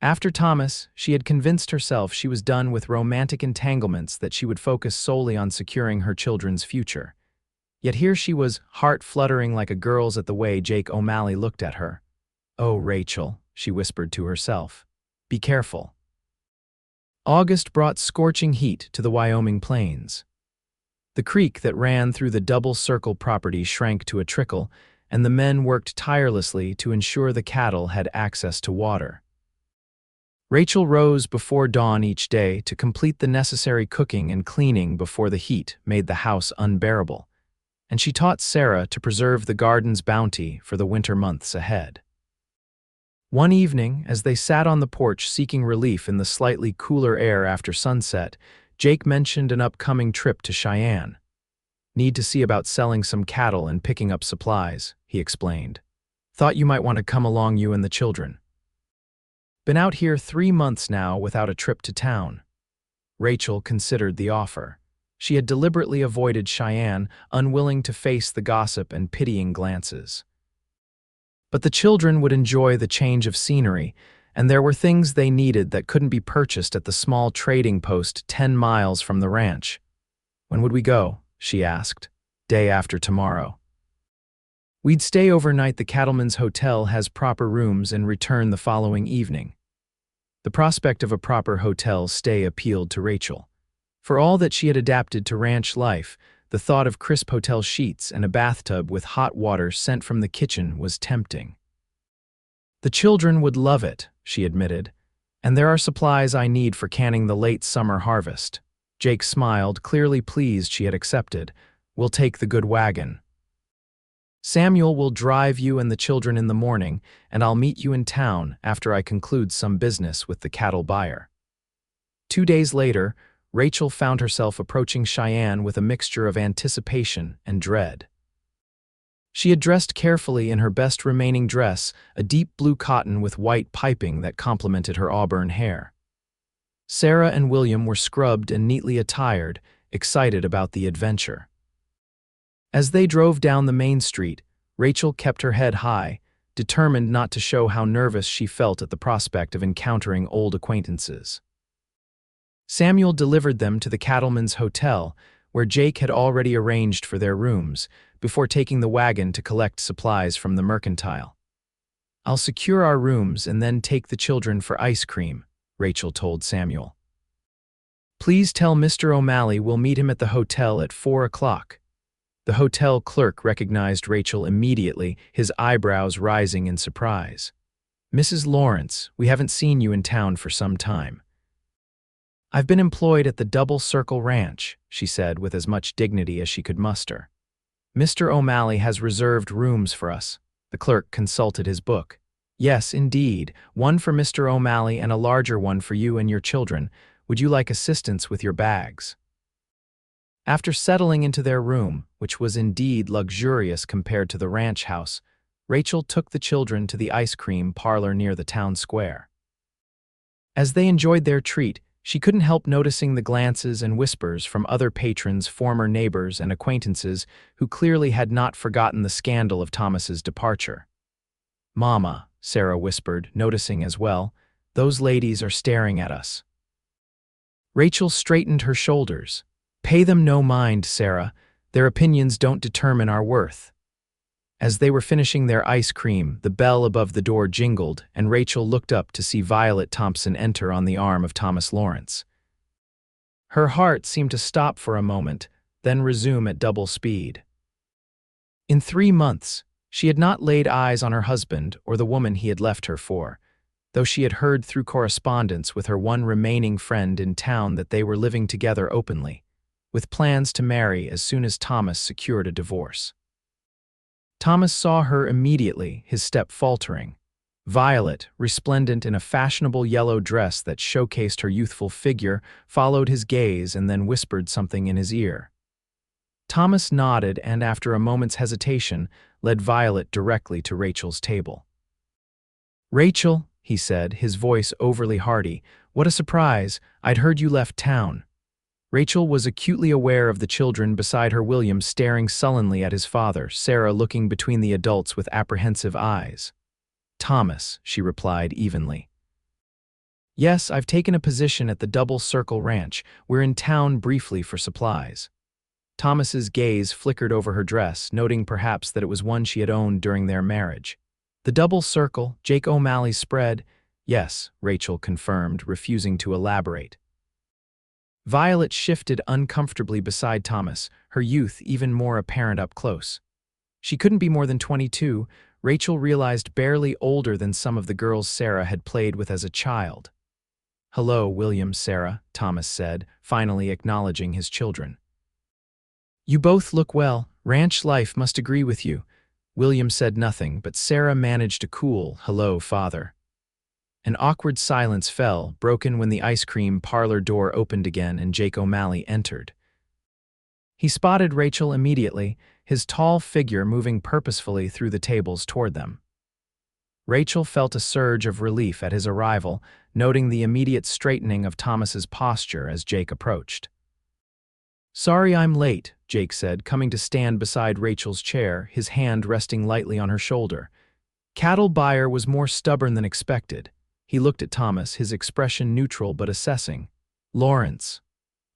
After Thomas, she had convinced herself she was done with romantic entanglements, that she would focus solely on securing her children's future. Yet here she was, heart fluttering like a girl's at the way Jake O'Malley looked at her. "Oh, Rachel," she whispered to herself. "Be careful." August brought scorching heat to the Wyoming plains. The creek that ran through the double-circle property shrank to a trickle, and the men worked tirelessly to ensure the cattle had access to water. Rachel rose before dawn each day to complete the necessary cooking and cleaning before the heat made the house unbearable, and she taught Sarah to preserve the garden's bounty for the winter months ahead. One evening, as they sat on the porch seeking relief in the slightly cooler air after sunset, Jake mentioned an upcoming trip to Cheyenne. "Need to see about selling some cattle and picking up supplies," he explained. "Thought you might want to come along, you and the children." "Been out here 3 months now without a trip to town." Rachel considered the offer. She had deliberately avoided Cheyenne, unwilling to face the gossip and pitying glances. But the children would enjoy the change of scenery, and there were things they needed that couldn't be purchased at the small trading post 10 miles from the ranch. "When would we go?" she asked. "Day after tomorrow." "We'd stay overnight. The Cattleman's Hotel has proper rooms and return the following evening." The prospect of a proper hotel stay appealed to Rachel. For all that she had adapted to ranch life, the thought of crisp hotel sheets and a bathtub with hot water sent from the kitchen was tempting. "The children would love it," she admitted, "and there are supplies I need for canning the late summer harvest." Jake smiled, clearly pleased she had accepted. "We'll take the good wagon. Samuel will drive you and the children in the morning, and I'll meet you in town after I conclude some business with the cattle buyer." 2 days later, Rachel found herself approaching Cheyenne with a mixture of anticipation and dread. She had dressed carefully in her best remaining dress, a deep blue cotton with white piping that complemented her auburn hair. Sarah and William were scrubbed and neatly attired, excited about the adventure. As they drove down the main street, Rachel kept her head high, determined not to show how nervous she felt at the prospect of encountering old acquaintances. Samuel delivered them to the Cattleman's Hotel, where Jake had already arranged for their rooms, before taking the wagon to collect supplies from the mercantile. "I'll secure our rooms and then take the children for ice cream," Rachel told Samuel. "Please tell Mr. O'Malley we'll meet him at the hotel at 4 o'clock. The hotel clerk recognized Rachel immediately, his eyebrows rising in surprise. "Mrs. Lawrence, we haven't seen you in town for some time." "I've been employed at the Double Circle Ranch," she said with as much dignity as she could muster. "Mr. O'Malley has reserved rooms for us." The clerk consulted his book. "Yes, indeed, one for Mr. O'Malley and a larger one for you and your children. Would you like assistance with your bags?" After settling into their room, which was indeed luxurious compared to the ranch house, Rachel took the children to the ice cream parlor near the town square. As they enjoyed their treat, she couldn't help noticing the glances and whispers from other patrons, former neighbors, and acquaintances who clearly had not forgotten the scandal of Thomas's departure. "Mama," Sarah whispered, noticing as well, "those ladies are staring at us." Rachel straightened her shoulders. "Pay them no mind, Sarah. Their opinions don't determine our worth." As they were finishing their ice cream, the bell above the door jingled, and Rachel looked up to see Violet Thompson enter on the arm of Thomas Lawrence. Her heart seemed to stop for a moment, then resume at double speed. In 3 months, she had not laid eyes on her husband or the woman he had left her for, though she had heard through correspondence with her one remaining friend in town that they were living together openly, with plans to marry as soon as Thomas secured a divorce. Thomas saw her immediately, his step faltering. Violet, resplendent in a fashionable yellow dress that showcased her youthful figure, followed his gaze and then whispered something in his ear. Thomas nodded and, after a moment's hesitation, led Violet directly to Rachel's table. "Rachel," he said, his voice overly hearty, "what a surprise! I'd heard you left town." Rachel was acutely aware of the children beside her, William staring sullenly at his father, Sarah looking between the adults with apprehensive eyes. "Thomas," she replied evenly. "Yes, I've taken a position at the Double Circle Ranch. We're in town briefly for supplies." Thomas's gaze flickered over her dress, noting perhaps that it was one she had owned during their marriage. "The Double Circle, Jake O'Malley's spread?" "Yes," Rachel confirmed, refusing to elaborate. Violet shifted uncomfortably beside Thomas, her youth even more apparent up close. She couldn't be more than 22, Rachel realized, barely older than some of the girls Sarah had played with as a child. "Hello, William, Sarah," Thomas said, finally acknowledging his children. "You both look well. Ranch life must agree with you." William said nothing, but Sarah managed a cool, "Hello, father." An awkward silence fell, broken when the ice cream parlor door opened again and Jake O'Malley entered. He spotted Rachel immediately, his tall figure moving purposefully through the tables toward them. Rachel felt a surge of relief at his arrival, noting the immediate straightening of Thomas's posture as Jake approached. "Sorry I'm late," Jake said, coming to stand beside Rachel's chair, his hand resting lightly on her shoulder. Cattle buyer was more stubborn than expected. He looked at Thomas, his expression neutral but assessing. "Lawrence."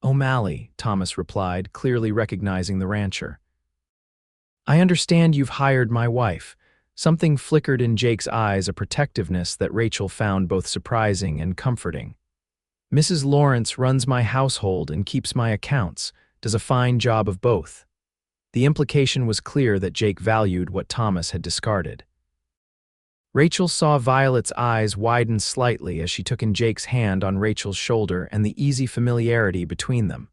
"O'Malley," Thomas replied, clearly recognizing the rancher. "I understand you've hired my wife." Something flickered in Jake's eyes, a protectiveness that Rachel found both surprising and comforting. "Mrs. Lawrence runs my household and keeps my accounts, does a fine job of both." The implication was clear that Jake valued what Thomas had discarded. Rachel saw Violet's eyes widen slightly as she took in Jake's hand on Rachel's shoulder and the easy familiarity between them.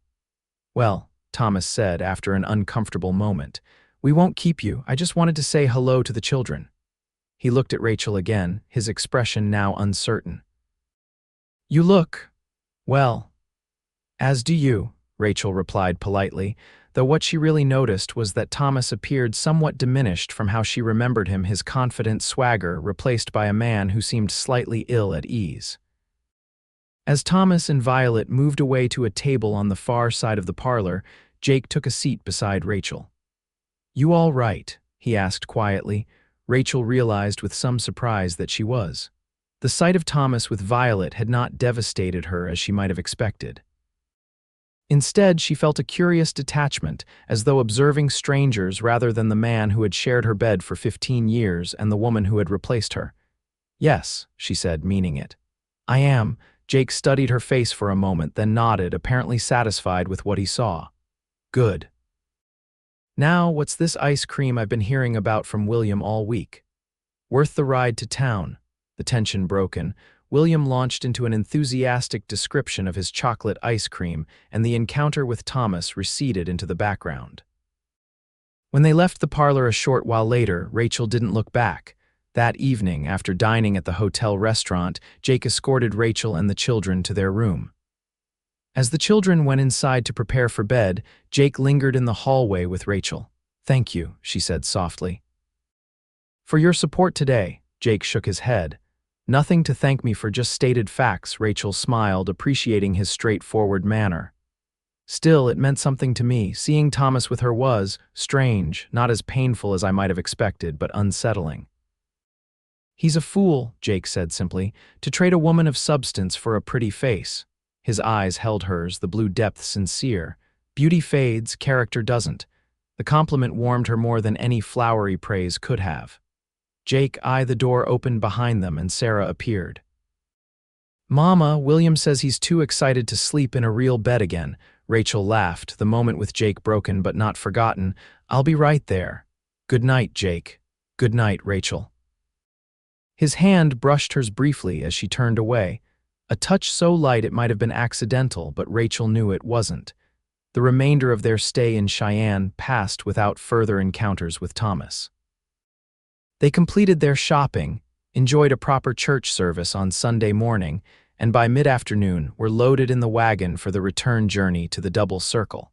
"Well," Thomas said after an uncomfortable moment, "we won't keep you. I just wanted to say hello to the children." He looked at Rachel again, his expression now uncertain. "You look, well, as do you," Rachel replied politely, though what she really noticed was that Thomas appeared somewhat diminished from how she remembered him, his confident swagger replaced by a man who seemed slightly ill at ease. As Thomas and Violet moved away to a table on the far side of the parlor, Jake took a seat beside Rachel. "You all right?" he asked quietly. Rachel realized with some surprise that she was. The sight of Thomas with Violet had not devastated her as she might have expected. Instead, she felt a curious detachment, as though observing strangers rather than the man who had shared her bed for 15 years and the woman who had replaced her. "Yes," she said, meaning it. "I am." Jake studied her face for a moment, then nodded, apparently satisfied with what he saw. "Good. Now, what's this ice cream I've been hearing about from William all week? Worth the ride to town?" The tension broken, William launched into an enthusiastic description of his chocolate ice cream, and the encounter with Thomas receded into the background. When they left the parlor a short while later, Rachel didn't look back. That evening, after dining at the hotel restaurant, Jake escorted Rachel and the children to their room. As the children went inside to prepare for bed, Jake lingered in the hallway with Rachel. "Thank you," she said softly. "For your support today," Jake shook his head. "Nothing to thank me for, just stated facts," Rachel smiled, appreciating his straightforward manner. Still, it meant something to me. Seeing Thomas with her was strange, not as painful as I might have expected, but unsettling. "He's a fool," Jake said simply, "to trade a woman of substance for a pretty face." His eyes held hers, the blue depth sincere. Beauty fades, character doesn't. The compliment warmed her more than any flowery praise could have. Jake eyed the door opened behind them and Sarah appeared. "Mama, William says he's too excited to sleep in a real bed again." Rachel laughed, the moment with Jake broken but not forgotten. "I'll be right there." Good night, Jake. Good night, Rachel. His hand brushed hers briefly as she turned away, a touch so light it might have been accidental, but Rachel knew it wasn't. The remainder of their stay in Cheyenne passed without further encounters with Thomas. They completed their shopping, enjoyed a proper church service on Sunday morning, and by mid-afternoon were loaded in the wagon for the return journey to the double circle.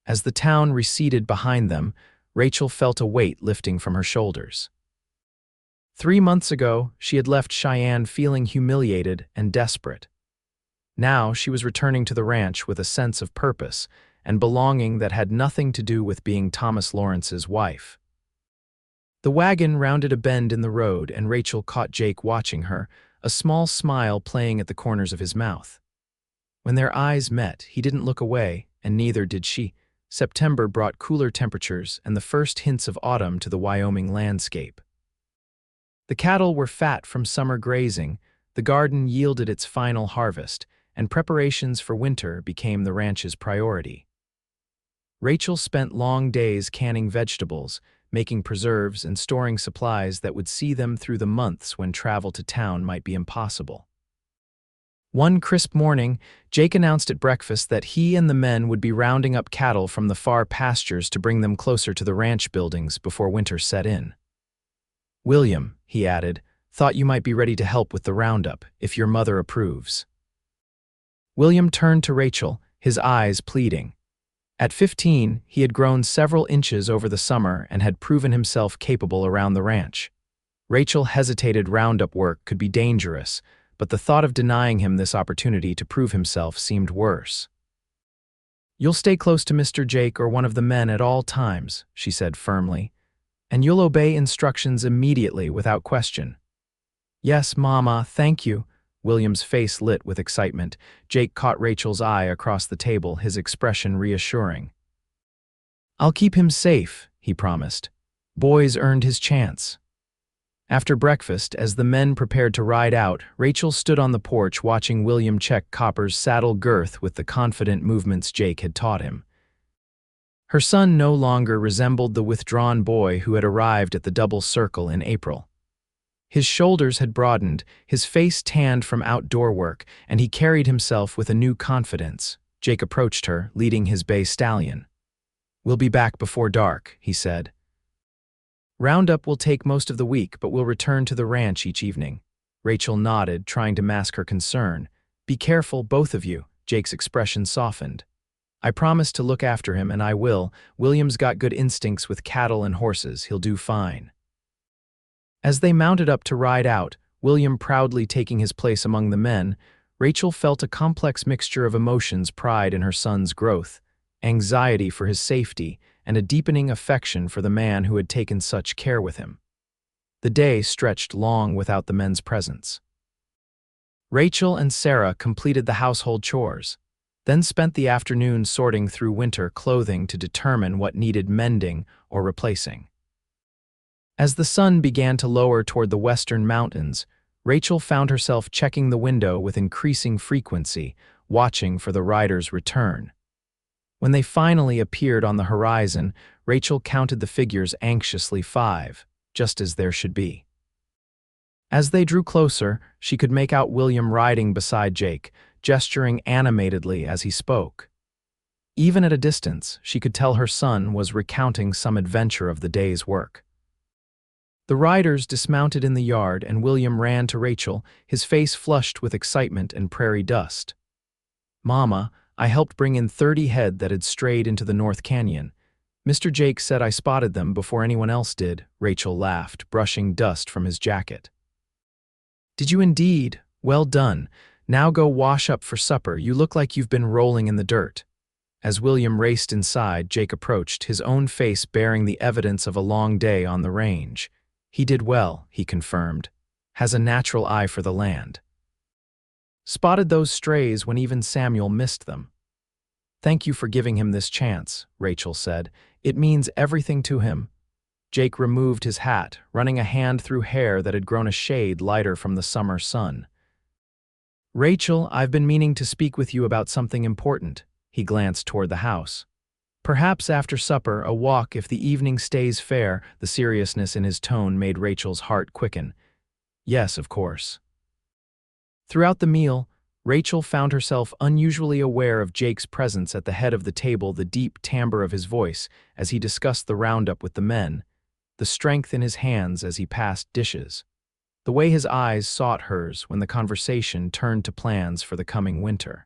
As the town receded behind them, Rachel felt a weight lifting from her shoulders. 3 months ago, she had left Cheyenne feeling humiliated and desperate. Now she was returning to the ranch with a sense of purpose and belonging that had nothing to do with being Thomas Lawrence's wife. The wagon rounded a bend in the road, and Rachel caught Jake watching her, a small smile playing at the corners of his mouth. When their eyes met, he didn't look away, and neither did she. September brought cooler temperatures and the first hints of autumn to the Wyoming landscape. The cattle were fat from summer grazing, the garden yielded its final harvest, and preparations for winter became the ranch's priority. Rachel spent long days canning vegetables, making preserves, and storing supplies that would see them through the months when travel to town might be impossible. One crisp morning, Jake announced at breakfast that he and the men would be rounding up cattle from the far pastures to bring them closer to the ranch buildings before winter set in. "William," he added, "thought you might be ready to help with the roundup, if your mother approves." William turned to Rachel, his eyes pleading. At 15, he had grown several inches over the summer and had proven himself capable around the ranch. Rachel hesitated. Roundup work could be dangerous, but the thought of denying him this opportunity to prove himself seemed worse. "You'll stay close to Mr. Jake or one of the men at all times," she said firmly, "and you'll obey instructions immediately without question." "Yes, Mama, thank you." William's face lit with excitement. Jake caught Rachel's eye across the table, his expression reassuring. "I'll keep him safe," he promised. "Boy's earned his chance." After breakfast, as the men prepared to ride out, Rachel stood on the porch watching William check Copper's saddle girth with the confident movements Jake had taught him. Her son no longer resembled the withdrawn boy who had arrived at the double circle in April. His shoulders had broadened, his face tanned from outdoor work, and he carried himself with a new confidence. Jake approached her, leading his bay stallion. "We'll be back before dark," he said. "Roundup will take most of the week, but we'll return to the ranch each evening." Rachel nodded, trying to mask her concern. "Be careful, both of you." Jake's expression softened. "I promise to look after him, and I will. William's got good instincts with cattle and horses. He'll do fine." As they mounted up to ride out, William proudly taking his place among the men, Rachel felt a complex mixture of emotions: pride in her son's growth, anxiety for his safety, and a deepening affection for the man who had taken such care with him. The day stretched long without the men's presence. Rachel and Sarah completed the household chores, then spent the afternoon sorting through winter clothing to determine what needed mending or replacing. As the sun began to lower toward the western mountains, Rachel found herself checking the window with increasing frequency, watching for the riders' return. When they finally appeared on the horizon, Rachel counted the figures anxiously: 5, just as there should be. As they drew closer, she could make out William riding beside Jake, gesturing animatedly as he spoke. Even at a distance, she could tell her son was recounting some adventure of the day's work. The riders dismounted in the yard, and William ran to Rachel, his face flushed with excitement and prairie dust. "Mama, I helped bring in 30 head that had strayed into the North Canyon. Mr. Jake said I spotted them before anyone else did." Rachel laughed, brushing dust from his jacket. "Did you indeed? Well done. Now go wash up for supper. You look like you've been rolling in the dirt." As William raced inside, Jake approached, his own face bearing the evidence of a long day on the range. "He did well," he confirmed. "Has a natural eye for the land. Spotted those strays when even Samuel missed them." "Thank you for giving him this chance," Rachel said. "It means everything to him." Jake removed his hat, running a hand through hair that had grown a shade lighter from the summer sun. "Rachel, I've been meaning to speak with you about something important." He glanced toward the house. Perhaps after supper, a walk if the evening stays fair. The seriousness in his tone made Rachel's heart quicken. Yes, of course. Throughout the meal, Rachel found herself unusually aware of Jake's presence at the head of the table, the deep timbre of his voice as he discussed the roundup with the men, the strength in his hands as he passed dishes, the way his eyes sought hers when the conversation turned to plans for the coming winter.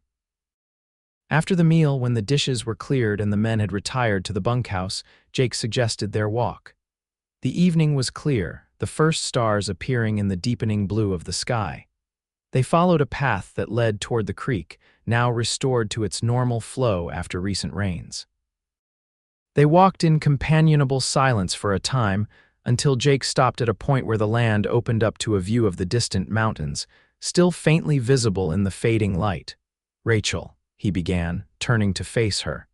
After the meal, when the dishes were cleared and the men had retired to the bunkhouse, Jake suggested their walk. The evening was clear, the first stars appearing in the deepening blue of the sky. They followed a path that led toward the creek, now restored to its normal flow after recent rains. They walked in companionable silence for a time, until Jake stopped at a point where the land opened up to a view of the distant mountains, still faintly visible in the fading light. "Rachel," he began, turning to face her.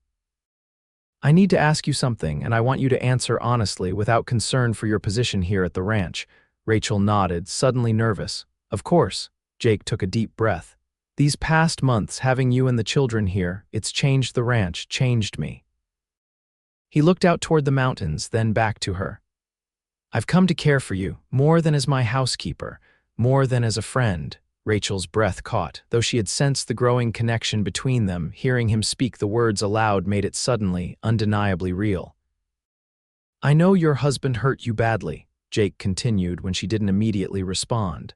"I need to ask you something, and I want you to answer honestly without concern for your position here at the ranch." Rachel nodded, suddenly nervous. "Of course." Jake took a deep breath. "These past months, having you and the children here, it's changed the ranch, changed me." He looked out toward the mountains, then back to her. "I've come to care for you, more than as my housekeeper, more than as a friend." Rachel's breath caught, though she had sensed the growing connection between them. Hearing him speak the words aloud made it suddenly, undeniably real. "I know your husband hurt you badly," Jake continued when she didn't immediately respond.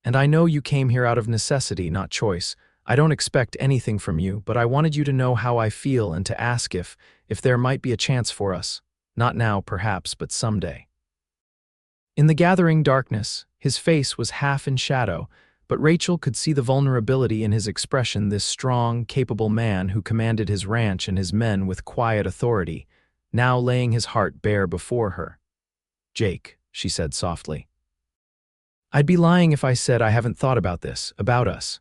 "And I know you came here out of necessity, not choice. I don't expect anything from you, but I wanted you to know how I feel and to ask if there might be a chance for us. Not now, perhaps, but someday." In the gathering darkness, his face was half in shadow, but Rachel could see the vulnerability in his expression, this strong, capable man who commanded his ranch and his men with quiet authority, now laying his heart bare before her. "Jake," she said softly. "I'd be lying if I said I haven't thought about this, about us."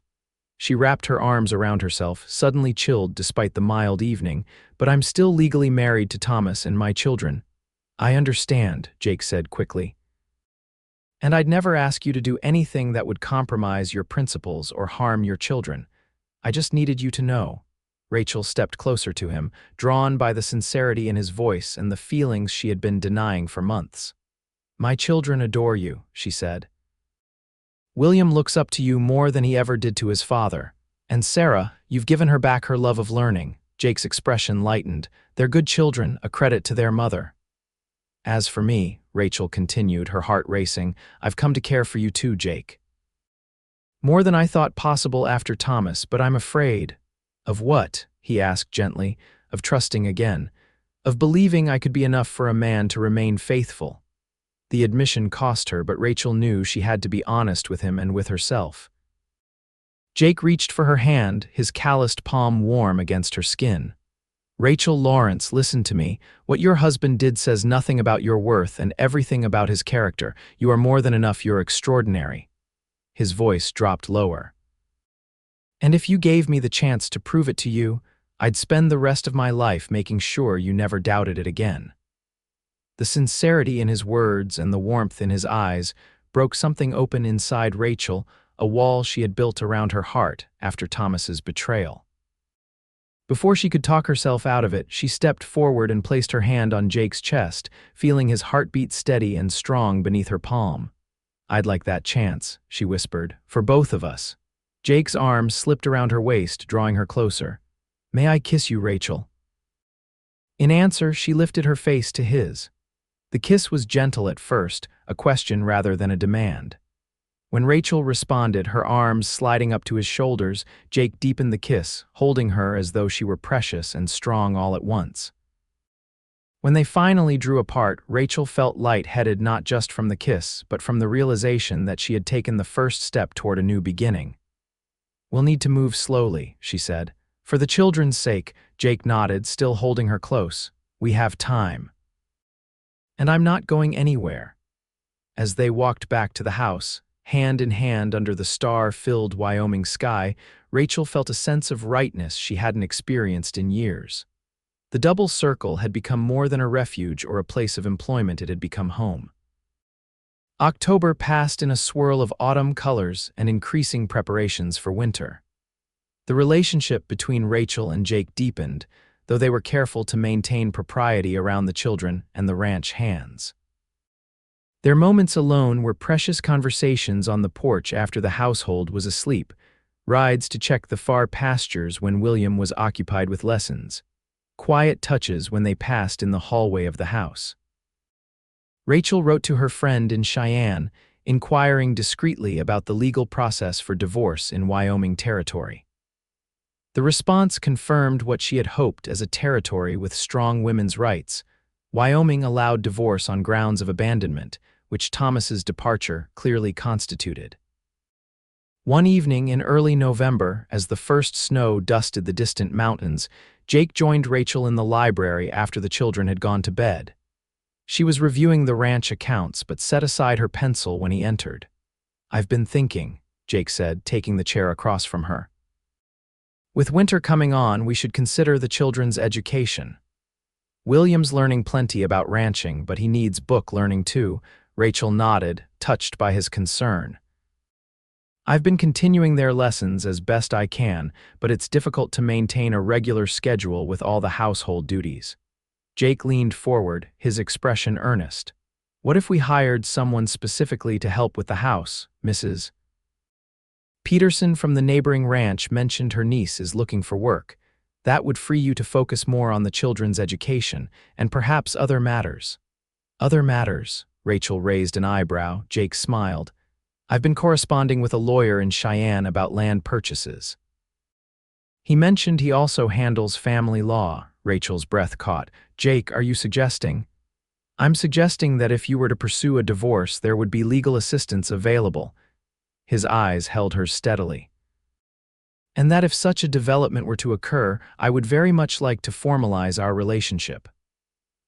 She wrapped her arms around herself, suddenly chilled despite the mild evening. "But I'm still legally married to Thomas and my children." "I understand," Jake said quickly. "And I'd never ask you to do anything that would compromise your principles or harm your children. I just needed you to know." Rachel stepped closer to him, drawn by the sincerity in his voice and the feelings she had been denying for months. "My children adore you," she said. "William looks up to you more than he ever did to his father. And Sarah, you've given her back her love of learning." Jake's expression lightened. "They're good children, a credit to their mother." "As for me," Rachel continued, her heart racing, "I've come to care for you too, Jake. More than I thought possible after Thomas, but I'm afraid." "Of what?" he asked gently. "Of trusting again. Of believing I could be enough for a man to remain faithful." The admission cost her, but Rachel knew she had to be honest with him and with herself. Jake reached for her hand, his calloused palm warm against her skin. "Rachel Lawrence, listen to me. What your husband did says nothing about your worth and everything about his character. You are more than enough, you're extraordinary." His voice dropped lower. "And if you gave me the chance to prove it to you, I'd spend the rest of my life making sure you never doubted it again." The sincerity in his words and the warmth in his eyes broke something open inside Rachel, a wall she had built around her heart after Thomas's betrayal. Before she could talk herself out of it, she stepped forward and placed her hand on Jake's chest, feeling his heartbeat steady and strong beneath her palm. "I'd like that chance," she whispered, "for both of us." Jake's arms slipped around her waist, drawing her closer. "May I kiss you, Rachel?" In answer, she lifted her face to his. The kiss was gentle at first, a question rather than a demand. When Rachel responded, her arms sliding up to his shoulders, Jake deepened the kiss, holding her as though she were precious and strong all at once. When they finally drew apart, Rachel felt light-headed not just from the kiss, but from the realization that she had taken the first step toward a new beginning. "We'll need to move slowly," she said. "For the children's sake," Jake nodded, still holding her close. "We have time. And I'm not going anywhere." As they walked back to the house, hand in hand under the star-filled Wyoming sky, Rachel felt a sense of rightness she hadn't experienced in years. The double circle had become more than a refuge or a place of employment, it had become home. October passed in a swirl of autumn colors and increasing preparations for winter. The relationship between Rachel and Jake deepened, though they were careful to maintain propriety around the children and the ranch hands. Their moments alone were precious conversations on the porch after the household was asleep, rides to check the far pastures when William was occupied with lessons, quiet touches when they passed in the hallway of the house. Rachel wrote to her friend in Cheyenne, inquiring discreetly about the legal process for divorce in Wyoming territory. The response confirmed what she had hoped. As a territory with strong women's rights, Wyoming allowed divorce on grounds of abandonment, which Thomas's departure clearly constituted. One evening in early November, as the first snow dusted the distant mountains, Jake joined Rachel in the library after the children had gone to bed. She was reviewing the ranch accounts but set aside her pencil when he entered. "I've been thinking," Jake said, taking the chair across from her. "With winter coming on, we should consider the children's education. William's learning plenty about ranching, but he needs book learning too." Rachel nodded, touched by his concern. "I've been continuing their lessons as best I can, but it's difficult to maintain a regular schedule with all the household duties." Jake leaned forward, his expression earnest. "What if we hired someone specifically to help with the house, Mrs. Peterson from the neighboring ranch mentioned her niece is looking for work. That would free you to focus more on the children's education and perhaps other matters." "Other matters?" Rachel raised an eyebrow. Jake smiled. "I've been corresponding with a lawyer in Cheyenne about land purchases." He mentioned he also handles family law. Rachel's breath caught. "Jake, are you suggesting?" "I'm suggesting that if you were to pursue a divorce, there would be legal assistance available." His eyes held hers steadily. "And that if such a development were to occur, I would very much like to formalize our relationship."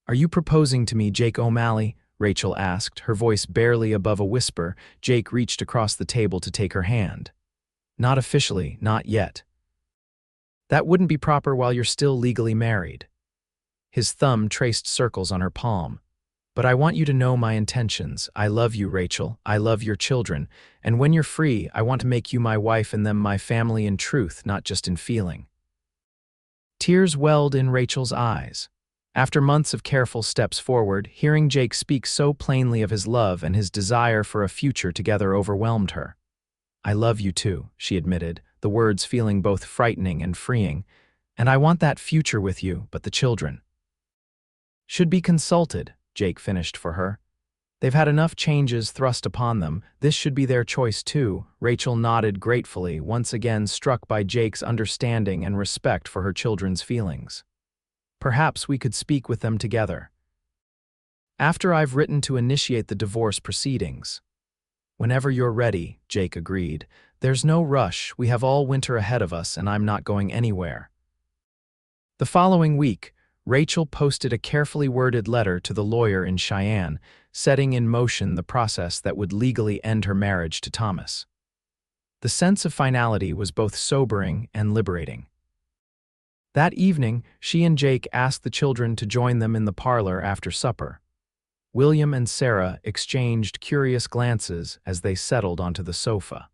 "Are you proposing to me, Jake O'Malley?" Rachel asked, her voice barely above a whisper. Jake reached across the table to take her hand. "Not officially, not yet. That wouldn't be proper while you're still legally married." His thumb traced circles on her palm. "But I want you to know my intentions. I love you, Rachel. I love your children. And when you're free, I want to make you my wife and them my family in truth, not just in feeling." Tears welled in Rachel's eyes. After months of careful steps forward, hearing Jake speak so plainly of his love and his desire for a future together overwhelmed her. "I love you too," she admitted, the words feeling both frightening and freeing. "And I want that future with you, but the children should be consulted," Jake finished for her. "They've had enough changes thrust upon them. This should be their choice too." Rachel nodded gratefully, once again struck by Jake's understanding and respect for her children's feelings. "Perhaps we could speak with them together after I've written to initiate the divorce proceedings." "Whenever you're ready," Jake agreed. "There's no rush. We have all winter ahead of us, and I'm not going anywhere." The following week, Rachel posted a carefully worded letter to the lawyer in Cheyenne, setting in motion the process that would legally end her marriage to Thomas. The sense of finality was both sobering and liberating. That evening, she and Jake asked the children to join them in the parlor after supper. William and Sarah exchanged curious glances as they settled onto the sofa.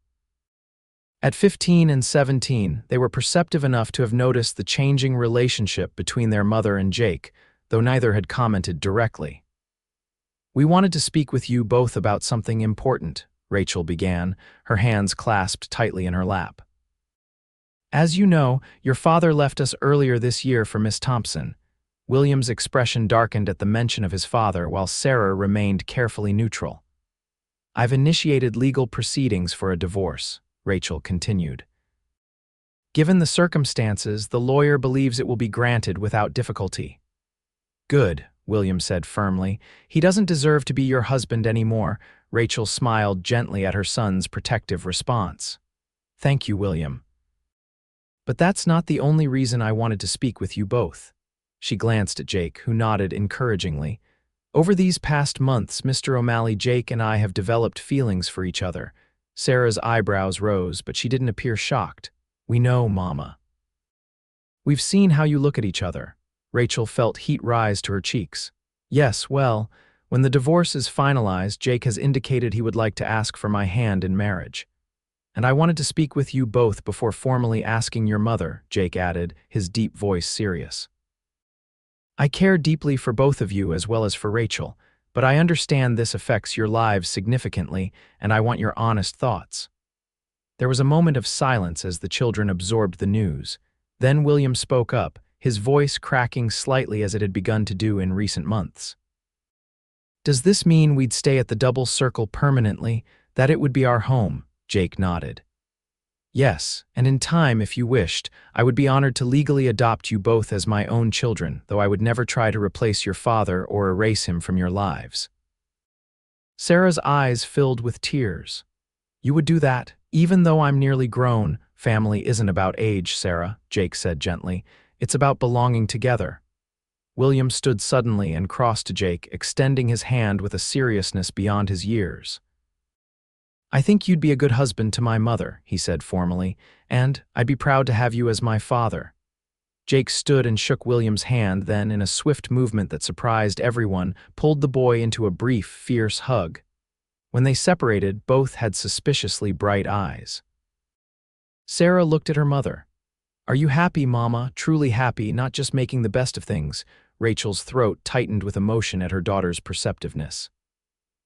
At 15 and 17, they were perceptive enough to have noticed the changing relationship between their mother and Jake, though neither had commented directly. "We wanted to speak with you both about something important," Rachel began, her hands clasped tightly in her lap. "As you know, your father left us earlier this year for Miss Thompson." William's expression darkened at the mention of his father, while Sarah remained carefully neutral. "I've initiated legal proceedings for a divorce," Rachel continued. "Given the circumstances, the lawyer believes it will be granted without difficulty." "Good," William said firmly. "He doesn't deserve to be your husband anymore." Rachel smiled gently at her son's protective response. "Thank you, William. But that's not the only reason I wanted to speak with you both." She glanced at Jake, who nodded encouragingly. "Over these past months, Mr. O'Malley, Jake and I have developed feelings for each other." Sarah's eyebrows rose, but she didn't appear shocked. "We know, Mama. We've seen how you look at each other." Rachel felt heat rise to her cheeks. "Yes, well, when the divorce is finalized, Jake has indicated he would like to ask for my hand in marriage. And I wanted to speak with you both before formally asking your mother," Jake added, his deep voice serious. I care deeply for both of you as well as for Rachel, but I understand this affects your lives significantly, and I want your honest thoughts." There was a moment of silence as the children absorbed the news. Then William spoke up, his voice cracking slightly as it had begun to do in recent months. "Does this mean we'd stay at the double circle permanently, that it would be our home?" Jake nodded. "Yes, and in time, if you wished, I would be honored to legally adopt you both as my own children, though I would never try to replace your father or erase him from your lives." Sarah's eyes filled with tears. "You would do that, even though I'm nearly grown." "Family isn't about age, Sarah," Jake said gently. "It's about belonging together." William stood suddenly and crossed to Jake, extending his hand with a seriousness beyond his years. "I think you'd be a good husband to my mother," he said formally, "and I'd be proud to have you as my father." Jake stood and shook William's hand, then, in a swift movement that surprised everyone, pulled the boy into a brief, fierce hug. When they separated, both had suspiciously bright eyes. Sarah looked at her mother. "Are you happy, Mama? Truly happy, not just making the best of things?" Rachel's throat tightened with emotion at her daughter's perceptiveness.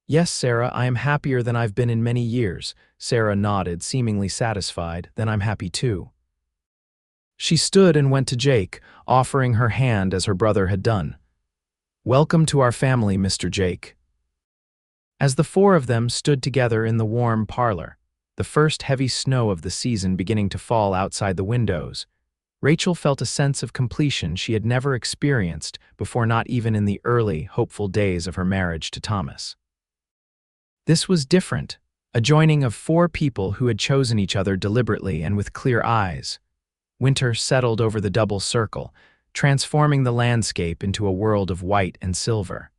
"Yes, Sarah, I am happier than I've been in many years." Sarah nodded, seemingly satisfied. "Then I'm happy too." She stood and went to Jake, offering her hand as her brother had done. "Welcome to our family, Mr. Jake." As the four of them stood together in the warm parlor, the first heavy snow of the season beginning to fall outside the windows, Rachel felt a sense of completion she had never experienced before, not even in the early, hopeful days of her marriage to Thomas. This was different, a joining of four people who had chosen each other deliberately and with clear eyes. Winter settled over the double circle, transforming the landscape into a world of white and silver.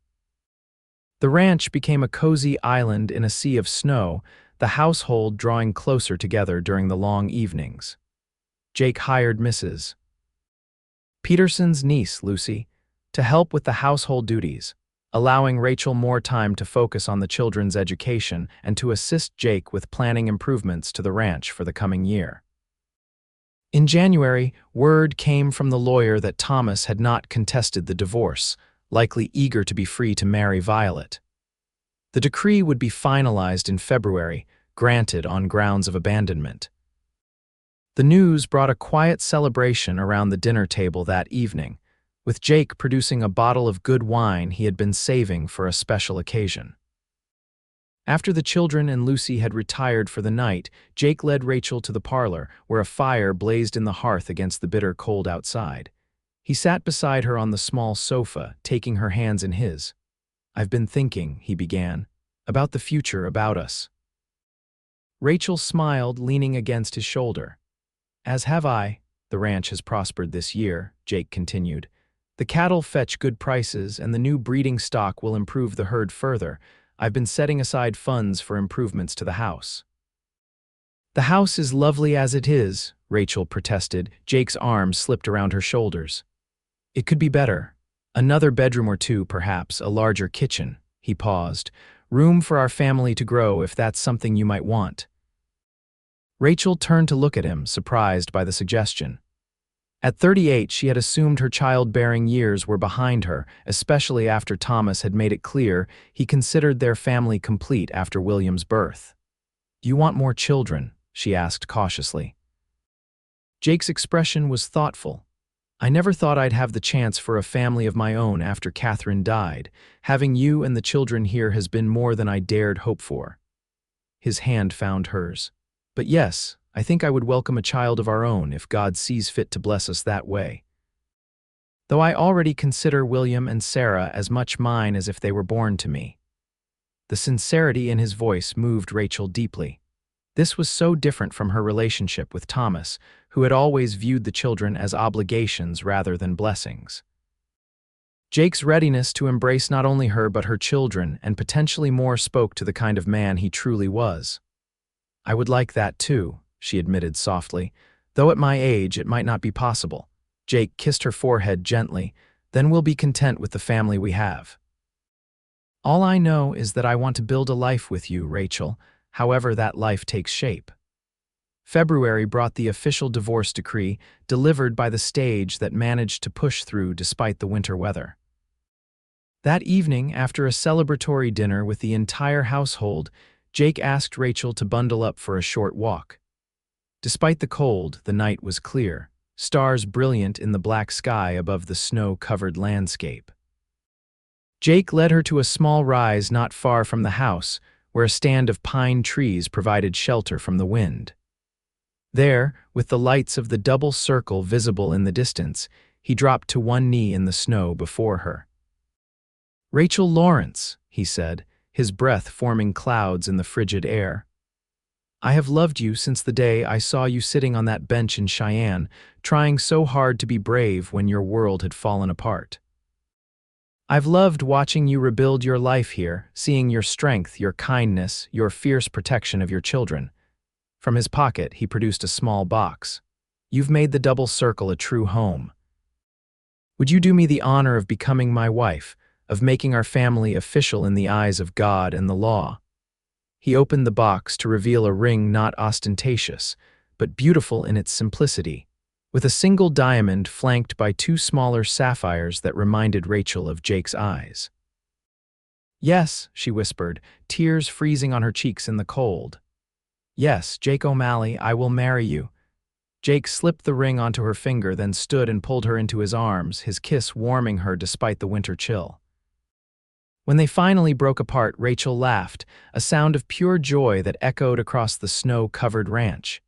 The ranch became a cozy island in a sea of snow, the household drawing closer together during the long evenings. Jake hired Mrs. Peterson's niece, Lucy, to help with the household duties, allowing Rachel more time to focus on the children's education and to assist Jake with planning improvements to the ranch for the coming year. In January, word came from the lawyer that Thomas had not contested the divorce, likely eager to be free to marry Violet. The decree would be finalized in February, granted on grounds of abandonment. The news brought a quiet celebration around the dinner table that evening, with Jake producing a bottle of good wine he had been saving for a special occasion. After the children and Lucy had retired for the night, Jake led Rachel to the parlor, where a fire blazed in the hearth against the bitter cold outside. He sat beside her on the small sofa, taking her hands in his. "I've been thinking," he began, "about the future, about us." Rachel smiled, leaning against his shoulder. "As have I. The ranch has prospered this year," Jake continued. "The cattle fetch good prices, and the new breeding stock will improve the herd further. I've been setting aside funds for improvements to the house." "The house is lovely as it is," Rachel protested. Jake's arms slipped around her shoulders. "It could be better. Another bedroom or two, perhaps, a larger kitchen." He paused. "Room for our family to grow, if that's something you might want." Rachel turned to look at him, surprised by the suggestion. At 38, she had assumed her childbearing years were behind her, especially after Thomas had made it clear he considered their family complete after William's birth. "Do you want more children?" she asked cautiously. Jake's expression was thoughtful. "I never thought I'd have the chance for a family of my own after Catherine died. Having you and the children here has been more than I dared hope for." His hand found hers. "But yes, I think I would welcome a child of our own if God sees fit to bless us that way. Though I already consider William and Sarah as much mine as if they were born to me." The sincerity in his voice moved Rachel deeply. This was so different from her relationship with Thomas, who had always viewed the children as obligations rather than blessings. Jake's readiness to embrace not only her but her children and potentially more spoke to the kind of man he truly was. "I would like that too," she admitted softly, "though at my age it might not be possible." Jake kissed her forehead gently. "Then we'll be content with the family we have." "All I know is that I want to build a life with you, Rachel, however that life takes shape." February brought the official divorce decree, delivered by the stage that managed to push through despite the winter weather. That evening, after a celebratory dinner with the entire household, Jake asked Rachel to bundle up for a short walk. Despite the cold, the night was clear, stars brilliant in the black sky above the snow-covered landscape. Jake led her to a small rise not far from the house, where a stand of pine trees provided shelter from the wind. There, with the lights of the double circle visible in the distance, he dropped to one knee in the snow before her. "Rachel Lawrence," he said, his breath forming clouds in the frigid air. "I have loved you since the day I saw you sitting on that bench in Cheyenne, trying so hard to be brave when your world had fallen apart. I've loved watching you rebuild your life here, seeing your strength, your kindness, your fierce protection of your children." From his pocket, he produced a small box. "You've made the double circle a true home. Would you do me the honor of becoming my wife, of making our family official in the eyes of God and the law?" He opened the box to reveal a ring not ostentatious, but beautiful in its simplicity, with a single diamond flanked by two smaller sapphires that reminded Rachel of Jake's eyes. "Yes," she whispered, tears freezing on her cheeks in the cold. "Yes, Jake O'Malley, I will marry you." Jake slipped the ring onto her finger, then stood and pulled her into his arms, his kiss warming her despite the winter chill. When they finally broke apart, Rachel laughed, a sound of pure joy that echoed across the snow-covered ranch.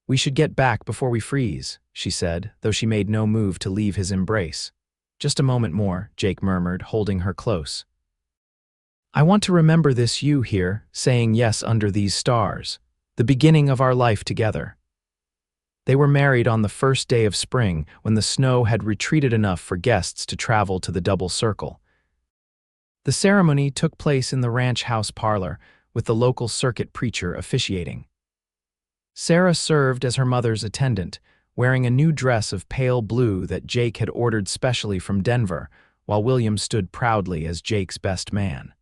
"We should get back before we freeze," she said, though she made no move to leave his embrace. "Just a moment more," Jake murmured, holding her close. "I want to remember this you here, saying yes under these stars, the beginning of our life together." They were married on the first day of spring, when the snow had retreated enough for guests to travel to the double circle. The ceremony took place in the ranch house parlor, with the local circuit preacher officiating. Sarah served as her mother's attendant, wearing a new dress of pale blue that Jake had ordered specially from Denver, while William stood proudly as Jake's best man.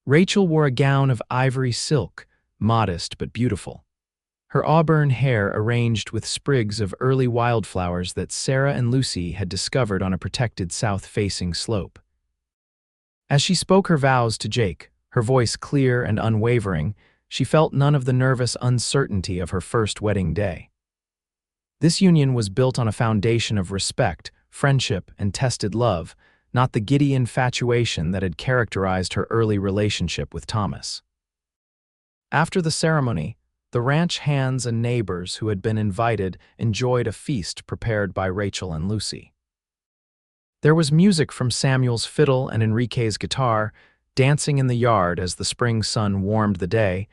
Rachel wore a gown of ivory silk, modest but beautiful. Her auburn hair arranged with sprigs of early wildflowers that Sarah and Lucy had discovered on a protected south-facing slope. As she spoke her vows to Jake, her voice clear and unwavering, she felt none of the nervous uncertainty of her first wedding day. This union was built on a foundation of respect, friendship, and tested love, not the giddy infatuation that had characterized her early relationship with Thomas. After the ceremony, the ranch hands and neighbors who had been invited enjoyed a feast prepared by Rachel and Lucy. There was music from Samuel's fiddle and Enrique's guitar, dancing in the yard as the spring sun warmed the day,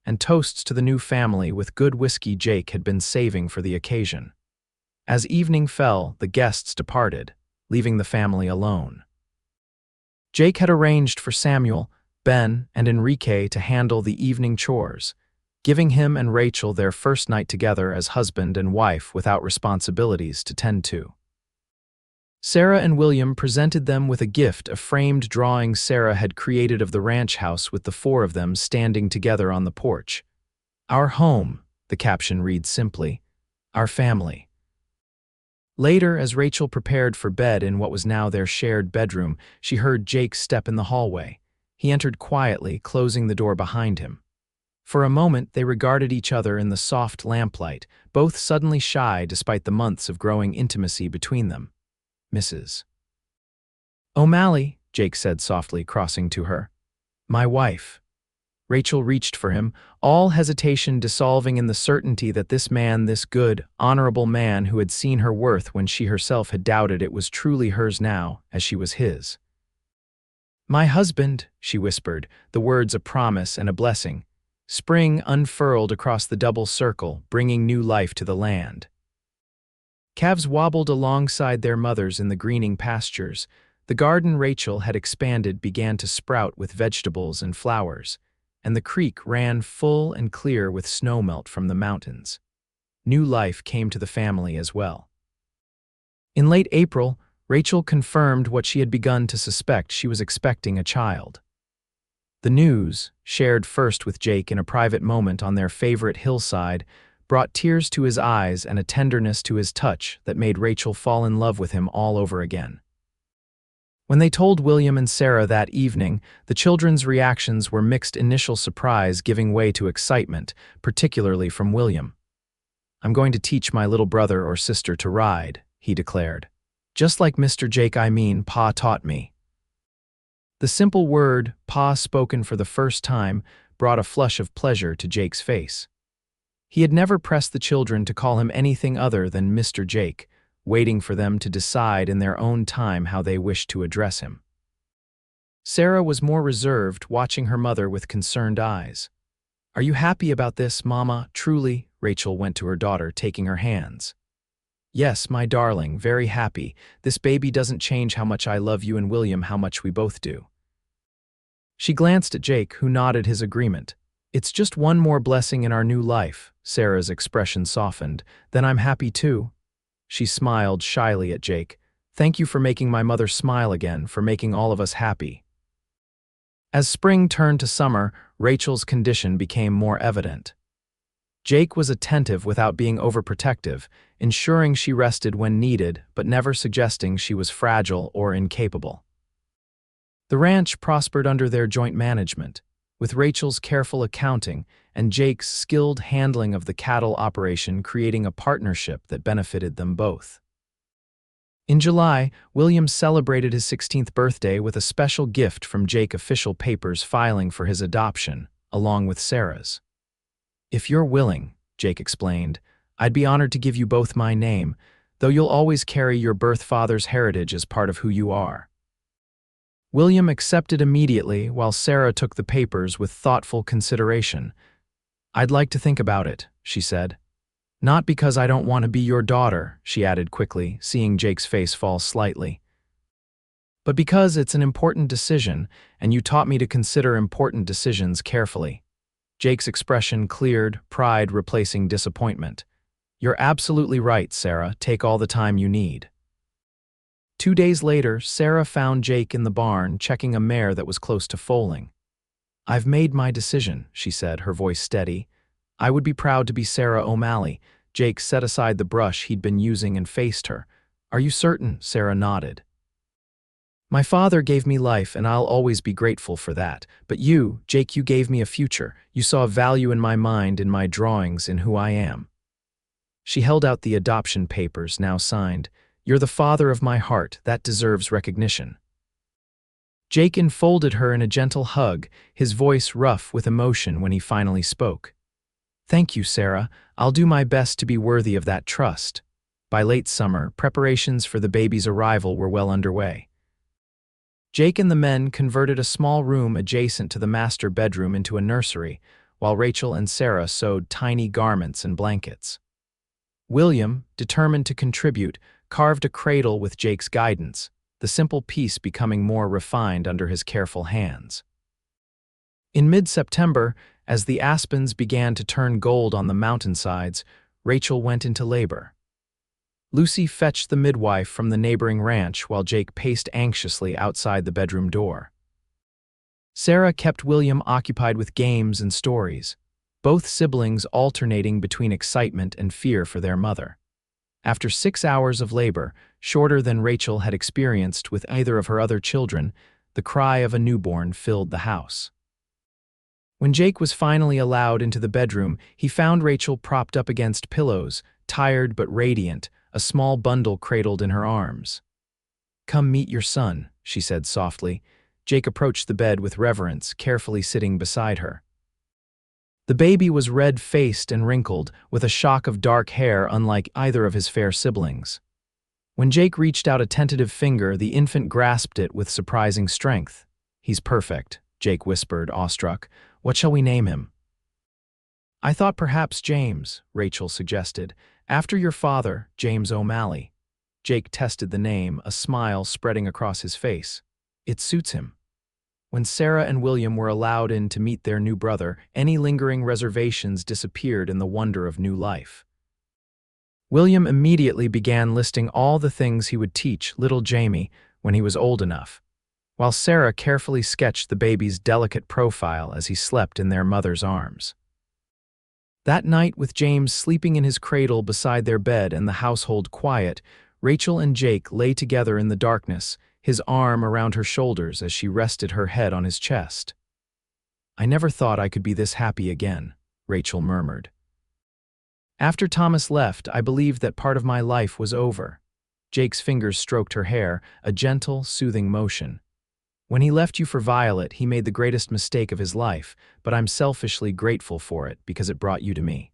and toasts to the new family with good whiskey Jake had been saving for the occasion. As evening fell, the guests departed, leaving the family alone. Jake had arranged for Samuel, Ben, and Enrique to handle the evening chores, giving him and Rachel their first night together as husband and wife without responsibilities to tend to. Sarah and William presented them with a gift, a framed drawing Sarah had created of the ranch house with the four of them standing together on the porch. "Our home," the caption reads simply, "our family." Later, as Rachel prepared for bed in what was now their shared bedroom, she heard Jake step in the hallway. He entered quietly, closing the door behind him. For a moment, they regarded each other in the soft lamplight, both suddenly shy despite the months of growing intimacy between them. "Mrs. O'Malley," Jake said softly, crossing to her. "My wife." Rachel reached for him, all hesitation dissolving in the certainty that this man, this good, honorable man who had seen her worth when she herself had doubted it, was truly hers now, as she was his. "My husband," she whispered, the words a promise and a blessing. Spring unfurled across the double circle, bringing new life to the land. Calves wobbled alongside their mothers in the greening pastures. The garden Rachel had expanded began to sprout with vegetables and flowers, and the creek ran full and clear with snowmelt from the mountains. New life came to the family as well. In late April, Rachel confirmed what she had begun to suspect: she was expecting a child. The news, shared first with Jake in a private moment on their favorite hillside, brought tears to his eyes and a tenderness to his touch that made Rachel fall in love with him all over again. When they told William and Sarah that evening, the children's reactions were mixed, initial surprise giving way to excitement, particularly from William. "I'm going to teach my little brother or sister to ride," he declared. "Just like Mr. Jake, Pa taught me." The simple word, Pa, spoken for the first time, brought a flush of pleasure to Jake's face. He had never pressed the children to call him anything other than Mr. Jake, waiting for them to decide in their own time how they wished to address him. Sarah was more reserved, watching her mother with concerned eyes. "Are you happy about this, Mama? Truly?" Rachel went to her daughter, taking her hands. "Yes, my darling, very happy. This baby doesn't change how much I love you and William, how much we both do." She glanced at Jake, who nodded his agreement. "It's just one more blessing in our new life." Sarah's expression softened. "Then I'm happy too." She smiled shyly at Jake. "Thank you for making my mother smile again, for making all of us happy." As spring turned to summer, Rachel's condition became more evident. Jake was attentive without being overprotective, ensuring she rested when needed, but never suggesting she was fragile or incapable. The ranch prospered under their joint management, with Rachel's careful accounting and Jake's skilled handling of the cattle operation creating a partnership that benefited them both. In July, William celebrated his 16th birthday with a special gift from Jake, official papers filing for his adoption, along with Sarah's. "If you're willing," Jake explained, "I'd be honored to give you both my name, though you'll always carry your birth father's heritage as part of who you are." William accepted immediately, while Sarah took the papers with thoughtful consideration. "I'd like to think about it," she said. "Not because I don't want to be your daughter," she added quickly, seeing Jake's face fall slightly, "but because it's an important decision, and you taught me to consider important decisions carefully." Jake's expression cleared, pride replacing disappointment. "You're absolutely right, Sarah. Take all the time you need." 2 days later, Sarah found Jake in the barn, checking a mare that was close to foaling. "I've made my decision," she said, her voice steady. "I would be proud to be Sarah O'Malley." Jake set aside the brush he'd been using and faced her. "Are you certain?" Sarah nodded. "My father gave me life, and I'll always be grateful for that. But you, Jake, you gave me a future. You saw value in my mind, in my drawings, in who I am." She held out the adoption papers, now signed. "You're the father of my heart. That deserves recognition." Jake enfolded her in a gentle hug, his voice rough with emotion when he finally spoke. "Thank you, Sarah. I'll do my best to be worthy of that trust." By late summer, preparations for the baby's arrival were well underway. Jake and the men converted a small room adjacent to the master bedroom into a nursery, while Rachel and Sarah sewed tiny garments and blankets. William, determined to contribute, carved a cradle with Jake's guidance, the simple piece becoming more refined under his careful hands. In mid-September, as the aspens began to turn gold on the mountainsides, Rachel went into labor. Lucy fetched the midwife from the neighboring ranch while Jake paced anxiously outside the bedroom door. Sarah kept William occupied with games and stories, both siblings alternating between excitement and fear for their mother. After 6 hours of labor, shorter than Rachel had experienced with either of her other children, the cry of a newborn filled the house. When Jake was finally allowed into the bedroom, he found Rachel propped up against pillows, tired but radiant, a small bundle cradled in her arms. "Come meet your son," she said softly. Jake approached the bed with reverence, carefully sitting beside her. The baby was red-faced and wrinkled, with a shock of dark hair unlike either of his fair siblings. When Jake reached out a tentative finger, the infant grasped it with surprising strength. "He's perfect," Jake whispered, awestruck. "What shall we name him?" "I thought perhaps James," Rachel suggested. "After your father, James O'Malley." Jake tested the name, a smile spreading across his face. "It suits him." When Sarah and William were allowed in to meet their new brother, any lingering reservations disappeared in the wonder of new life. William immediately began listing all the things he would teach little Jamie when he was old enough, while Sarah carefully sketched the baby's delicate profile as he slept in their mother's arms. That night, with James sleeping in his cradle beside their bed and the household quiet, Rachel and Jake lay together in the darkness, his arm around her shoulders as she rested her head on his chest. "I never thought I could be this happy again," Rachel murmured. "After Thomas left, I believed that part of my life was over." Jake's fingers stroked her hair, a gentle, soothing motion. "When he left you for Violet, he made the greatest mistake of his life, but I'm selfishly grateful for it because it brought you to me."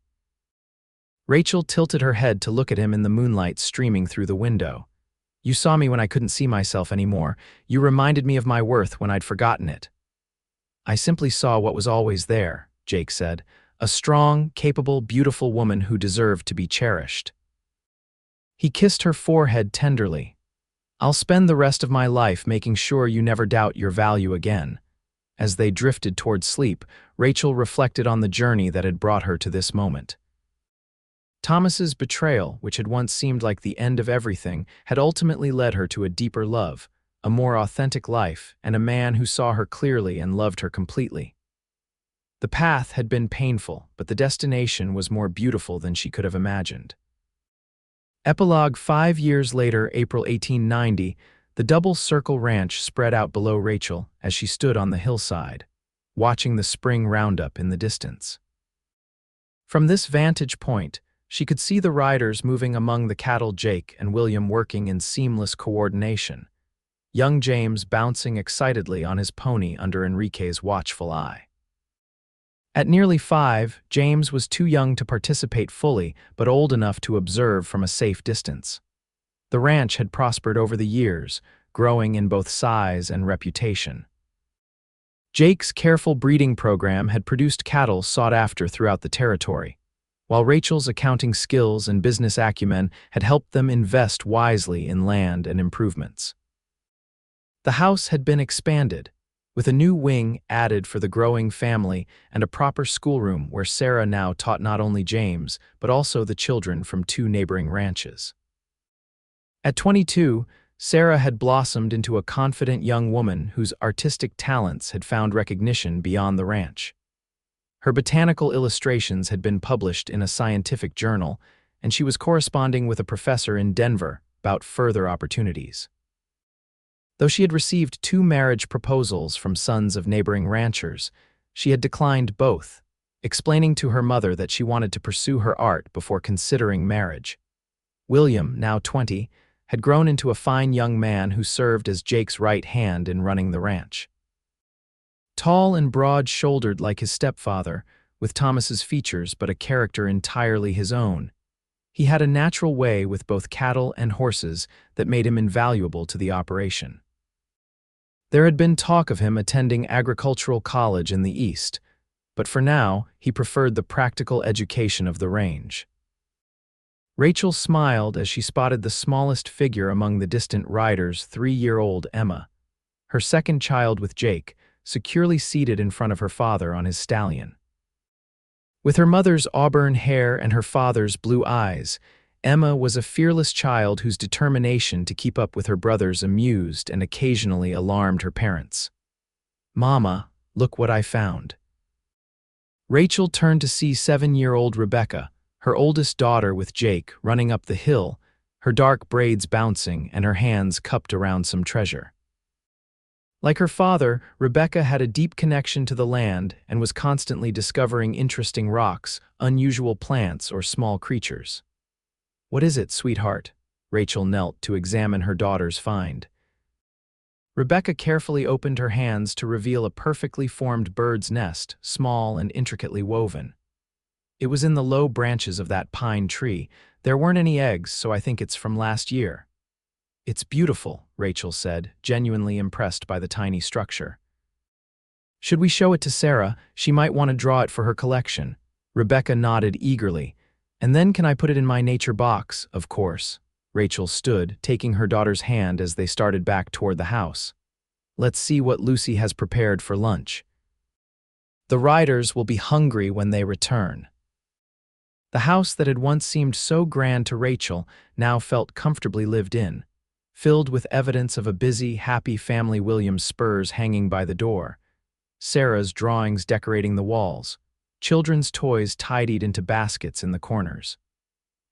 Rachel tilted her head to look at him in the moonlight streaming through the window. "You saw me when I couldn't see myself anymore. You reminded me of my worth when I'd forgotten it." "I simply saw what was always there," Jake said. "A strong, capable, beautiful woman who deserved to be cherished." He kissed her forehead tenderly. "I'll spend the rest of my life making sure you never doubt your value again." As they drifted toward sleep, Rachel reflected on the journey that had brought her to this moment. Thomas's betrayal, which had once seemed like the end of everything, had ultimately led her to a deeper love, a more authentic life, and a man who saw her clearly and loved her completely. The path had been painful, but the destination was more beautiful than she could have imagined. Epilogue: 5 years later, April 1890, the Double Circle Ranch spread out below Rachel as she stood on the hillside, watching the spring roundup in the distance. From this vantage point, she could see the riders moving among the cattle, Jake and William working in seamless coordination, young James bouncing excitedly on his pony under Enrique's watchful eye. At nearly 5, James was too young to participate fully, but old enough to observe from a safe distance. The ranch had prospered over the years, growing in both size and reputation. Jake's careful breeding program had produced cattle sought after throughout the territory, while Rachel's accounting skills and business acumen had helped them invest wisely in land and improvements. The house had been expanded, with a new wing added for the growing family and a proper schoolroom where Sarah now taught not only James, but also the children from 2 neighboring ranches. At 22, Sarah had blossomed into a confident young woman whose artistic talents had found recognition beyond the ranch. Her botanical illustrations had been published in a scientific journal, and she was corresponding with a professor in Denver about further opportunities. Though she had received 2 marriage proposals from sons of neighboring ranchers, she had declined both, explaining to her mother that she wanted to pursue her art before considering marriage. William, now 20, had grown into a fine young man who served as Jake's right hand in running the ranch. Tall and broad-shouldered like his stepfather, with Thomas's features but a character entirely his own, he had a natural way with both cattle and horses that made him invaluable to the operation. There had been talk of him attending agricultural college in the East, but for now he preferred the practical education of the range. Rachel smiled as she spotted the smallest figure among the distant riders, 3-year-old Emma, her second child with Jake, securely seated in front of her father on his stallion. With her mother's auburn hair and her father's blue eyes, Emma was a fearless child whose determination to keep up with her brothers amused and occasionally alarmed her parents. "Mama, look what I found." Rachel turned to see 7-year-old Rebecca, her oldest daughter with Jake, running up the hill, her dark braids bouncing and her hands cupped around some treasure. Like her father, Rebecca had a deep connection to the land and was constantly discovering interesting rocks, unusual plants, or small creatures. "What is it, sweetheart?" Rachel knelt to examine her daughter's find. Rebecca carefully opened her hands to reveal a perfectly formed bird's nest, small and intricately woven. "It was in the low branches of that pine tree. There weren't any eggs, so I think it's from last year." "It's beautiful," Rachel said, genuinely impressed by the tiny structure. "Should we show it to Sarah? She might want to draw it for her collection." Rebecca nodded eagerly. "And then can I put it in my nature box?" "Of course." Rachel stood, taking her daughter's hand as they started back toward the house. "Let's see what Lucy has prepared for lunch. The riders will be hungry when they return." The house that had once seemed so grand to Rachel now felt comfortably lived in, filled with evidence of a busy, happy family. William's spurs hanging by the door, Sarah's drawings decorating the walls, children's toys tidied into baskets in the corners.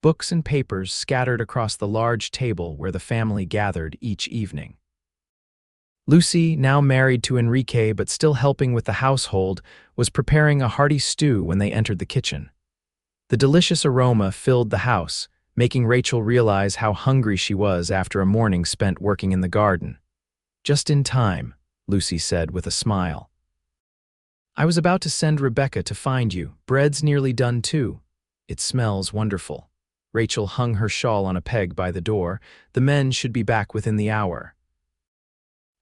Books and papers scattered across the large table where the family gathered each evening. Lucy, now married to Enrique but still helping with the household, was preparing a hearty stew when they entered the kitchen. The delicious aroma filled the house, making Rachel realize how hungry she was after a morning spent working in the garden. "Just in time," Lucy said with a smile. "I was about to send Rebecca to find you. Bread's nearly done too. It smells wonderful." Rachel hung her shawl on a peg by the door. "The men should be back within the hour."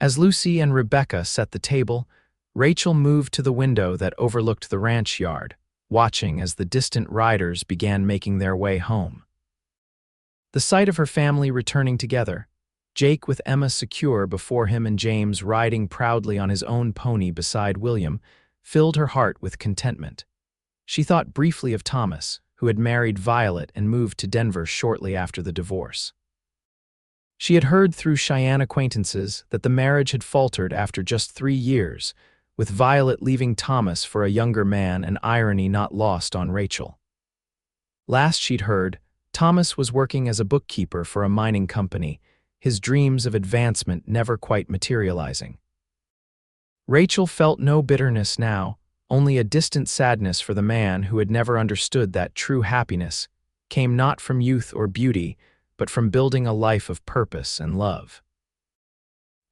As Lucy and Rebecca set the table, Rachel moved to the window that overlooked the ranch yard, watching as the distant riders began making their way home. The sight of her family returning together, Jake with Emma secure before him and James riding proudly on his own pony beside William, filled her heart with contentment. She thought briefly of Thomas, who had married Violet and moved to Denver shortly after the divorce. She had heard through Cheyenne acquaintances that the marriage had faltered after just 3 years, with Violet leaving Thomas for a younger man, an irony not lost on Rachel. Last she'd heard, Thomas was working as a bookkeeper for a mining company, his dreams of advancement never quite materializing. Rachel felt no bitterness now, only a distant sadness for the man who had never understood that true happiness came not from youth or beauty, but from building a life of purpose and love.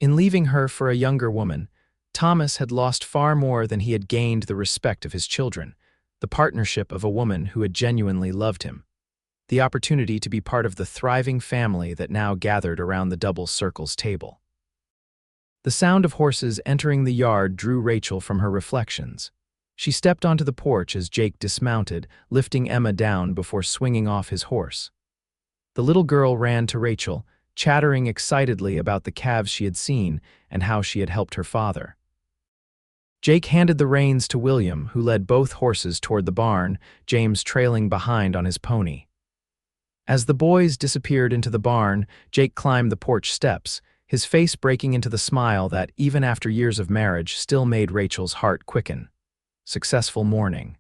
In leaving her for a younger woman, Thomas had lost far more than he had gained: the respect of his children, the partnership of a woman who had genuinely loved him, the opportunity to be part of the thriving family that now gathered around the double circles table. The sound of horses entering the yard drew Rachel from her reflections. She stepped onto the porch as Jake dismounted, lifting Emma down before swinging off his horse. The little girl ran to Rachel, chattering excitedly about the calves she had seen and how she had helped her father. Jake handed the reins to William, who led both horses toward the barn, James trailing behind on his pony. As the boys disappeared into the barn, Jake climbed the porch steps, his face breaking into the smile that, even after years of marriage, still made Rachel's heart quicken. "Successful morning?"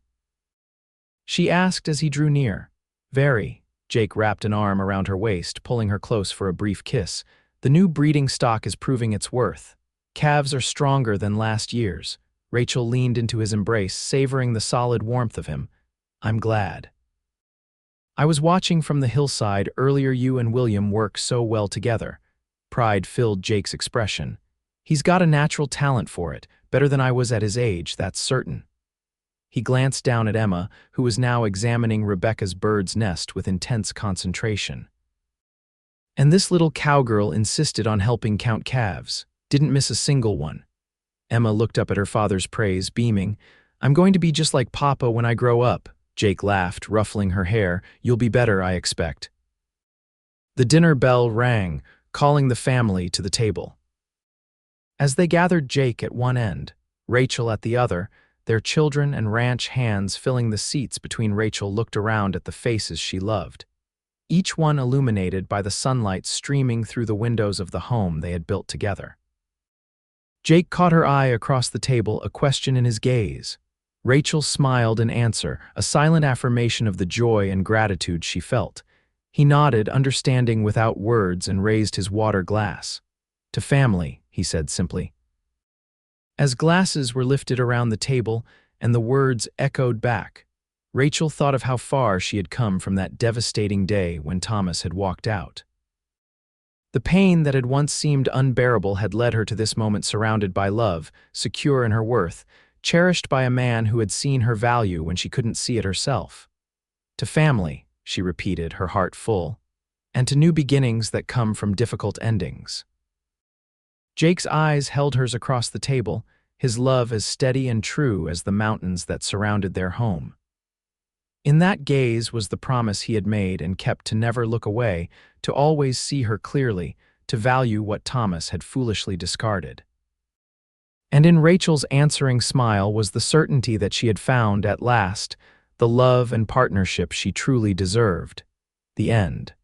she asked as he drew near. "Very." Jake wrapped an arm around her waist, pulling her close for a brief kiss. "The new breeding stock is proving its worth. Calves are stronger than last year's." Rachel leaned into his embrace, savoring the solid warmth of him. "I'm glad. I was watching from the hillside earlier. You and William work so well together." Pride filled Jake's expression. "He's got a natural talent for it, better than I was at his age, that's certain." He glanced down at Emma, who was now examining Rebecca's bird's nest with intense concentration. "And this little cowgirl insisted on helping count calves. Didn't miss a single one." Emma looked up at her father's praise, beaming. "I'm going to be just like Papa when I grow up." Jake laughed, ruffling her hair. "You'll be better, I expect." The dinner bell rang, calling the family to the table. As they gathered, Jake at one end, Rachel at the other, their children and ranch hands filling the seats between, Rachel looked around at the faces she loved, each one illuminated by the sunlight streaming through the windows of the home they had built together. Jake caught her eye across the table, a question in his gaze. Rachel smiled in answer, a silent affirmation of the joy and gratitude she felt. He nodded, understanding without words, and raised his water glass. "To family," he said simply. As glasses were lifted around the table and the words echoed back, Rachel thought of how far she had come from that devastating day when Thomas had walked out. The pain that had once seemed unbearable had led her to this moment, surrounded by love, secure in her worth, cherished by a man who had seen her value when she couldn't see it herself. "To family," she repeated, her heart full, "and to new beginnings that come from difficult endings." Jake's eyes held hers across the table, his love as steady and true as the mountains that surrounded their home. In that gaze was the promise he had made and kept to never look away, to always see her clearly, to value what Thomas had foolishly discarded. And in Rachel's answering smile was the certainty that she had found, at last, the love and partnership she truly deserved. The end.